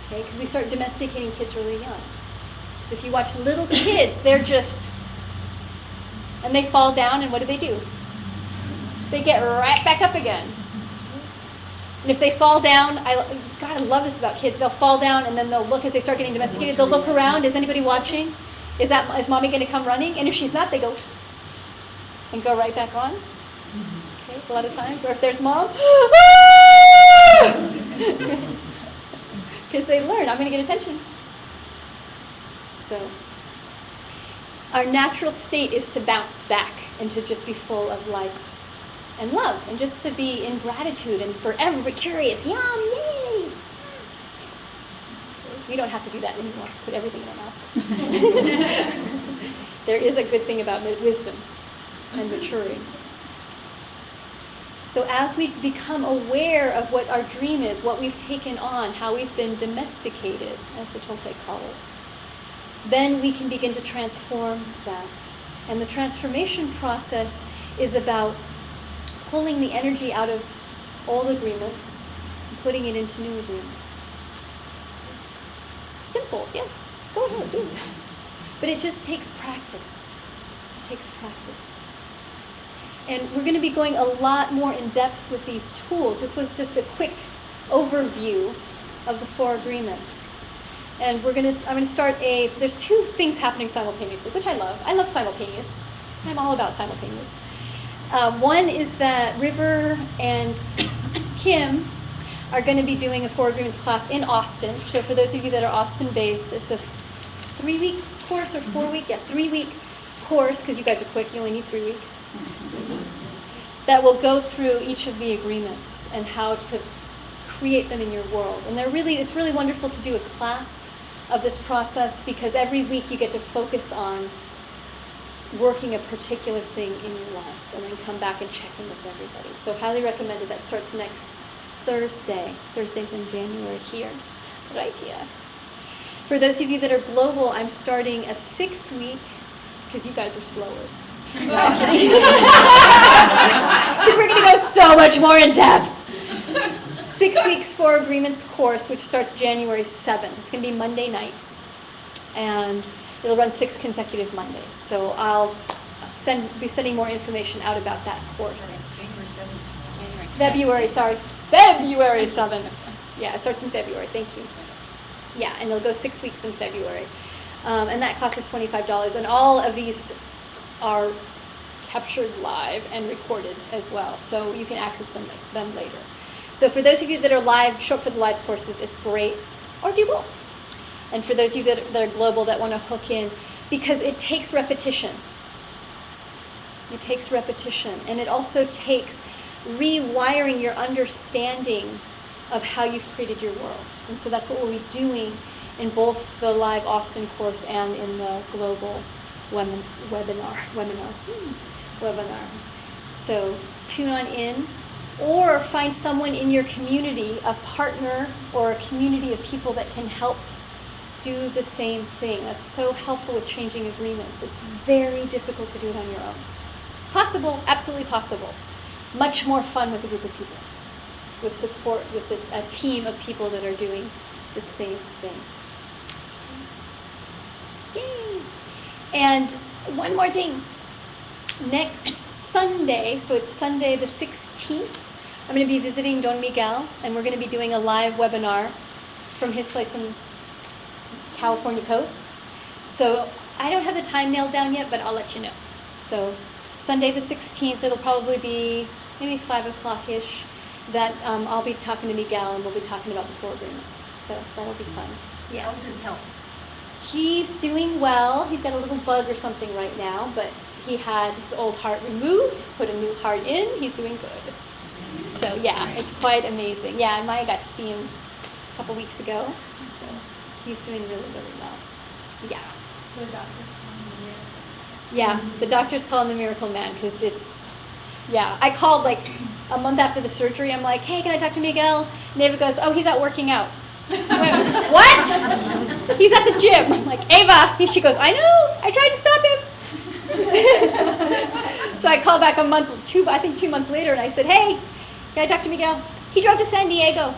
Okay, because we start domesticating kids really young. If you watch little kids, they're just, and they fall down, and what do? They get right back up again. And if they fall down, God, I love this about kids. They'll fall down, and then they'll look as they start getting domesticated. They'll look around. Is anybody watching? Is mommy going to come running? And if she's not, they go and go right back on. Okay, a lot of times. Or if there's mom, because they learn, I'm going to get attention. So our natural state is to bounce back and to just be full of life and love, and just to be in gratitude and forever curious. Yum, yay! We don't have to do that anymore. Put everything in our mouth. There is a good thing about wisdom and maturing. So as we become aware of what our dream is, what we've taken on, how we've been domesticated, as the Toltec call it, then we can begin to transform that. And the transformation process is about pulling the energy out of old agreements and putting it into new agreements. Simple, yes. Go ahead, do it. But it just takes practice. It takes practice. And we're going to be going a lot more in depth with these tools. This was just a quick overview of the 4 agreements. And I'm going to start there's 2 things happening simultaneously, which I love. I love simultaneous. I'm all about simultaneous. One is that River and Kim are going to be doing a 4 agreements class in Austin. So for those of you that are Austin-based, it's a 3-week course or 4-week? Yeah, 3-week course, because you guys are quick, you only need 3 weeks. That will go through each of the agreements and how to create them in your world. And it's really wonderful to do a class of this process because every week you get to focus on working a particular thing in your life and then come back and check in with everybody. So highly recommended. That starts next Thursday. Thursday's in January here, right here. For those of you that are global, I'm starting a 6-week, because you guys are slower. Because we're going to go so much more in depth. 6 weeks 4 agreements course, which starts January 7th. It's going to be Monday nights, and it'll run 6 consecutive Mondays. So I'll be sending more information out about that course. January 7th, January 10th. February 7th. Yeah, it starts in February. Thank you. Yeah, and it'll go 6 weeks in February. And that cost is $25. And all of these are captured live and recorded as well. So you can access them later. So for those of you that are live, show up for the live courses, it's great. Or do both. And for those of you that are global that want to hook in, because it takes repetition. It takes repetition. And it also takes rewiring your understanding of how you've created your world. And so that's what we'll be doing in both the live Austin course and in the global webinar. So tune on in, or find someone in your community, a partner or a community of people that can help do the same thing. That's so helpful with changing agreements. It's very difficult to do it on your own. Possible, absolutely possible. Much more fun with a group of people, with support, with a team of people that are doing the same thing. Yay! And one more thing. Next Sunday, so it's Sunday the 16th, I'm going to be visiting Don Miguel, and we're going to be doing a live webinar from his place on California coast. So I don't have the time nailed down yet, but I'll let you know. So Sunday the 16th, it'll probably be maybe 5 o'clock-ish, that I'll be talking to Miguel, and we'll be talking about the 4 agreements. So that'll be fun. Yeah. How's his health? He's doing well. He's got a little bug or something right now, but he had his old heart removed, put a new heart in. He's doing good. So yeah, it's quite amazing. Yeah, and Maya got to see him a couple weeks ago. So he's doing really, really well. Yeah. The doctor's calling the miracle. Yeah, the doctors call him the miracle man because it's, yeah. I called like a month after the surgery. I'm like, hey, can I talk to Miguel? And Ava goes, oh, he's out working out. I went, what? He's at the gym. I'm like, Ava. She goes, I know. I tried to stop him. So I called back I think 2 months later, and I said, hey, can I talk to Miguel? He drove to San Diego.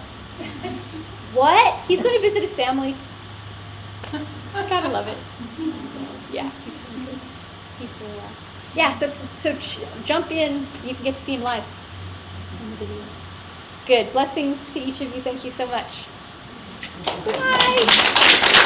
What? He's going to visit his family. Gotta love it. So, yeah, he's doing good. He's doing well. Yeah, so jump in. You can get to see him live in the video. Good. Blessings to each of you. Thank you so much. Bye.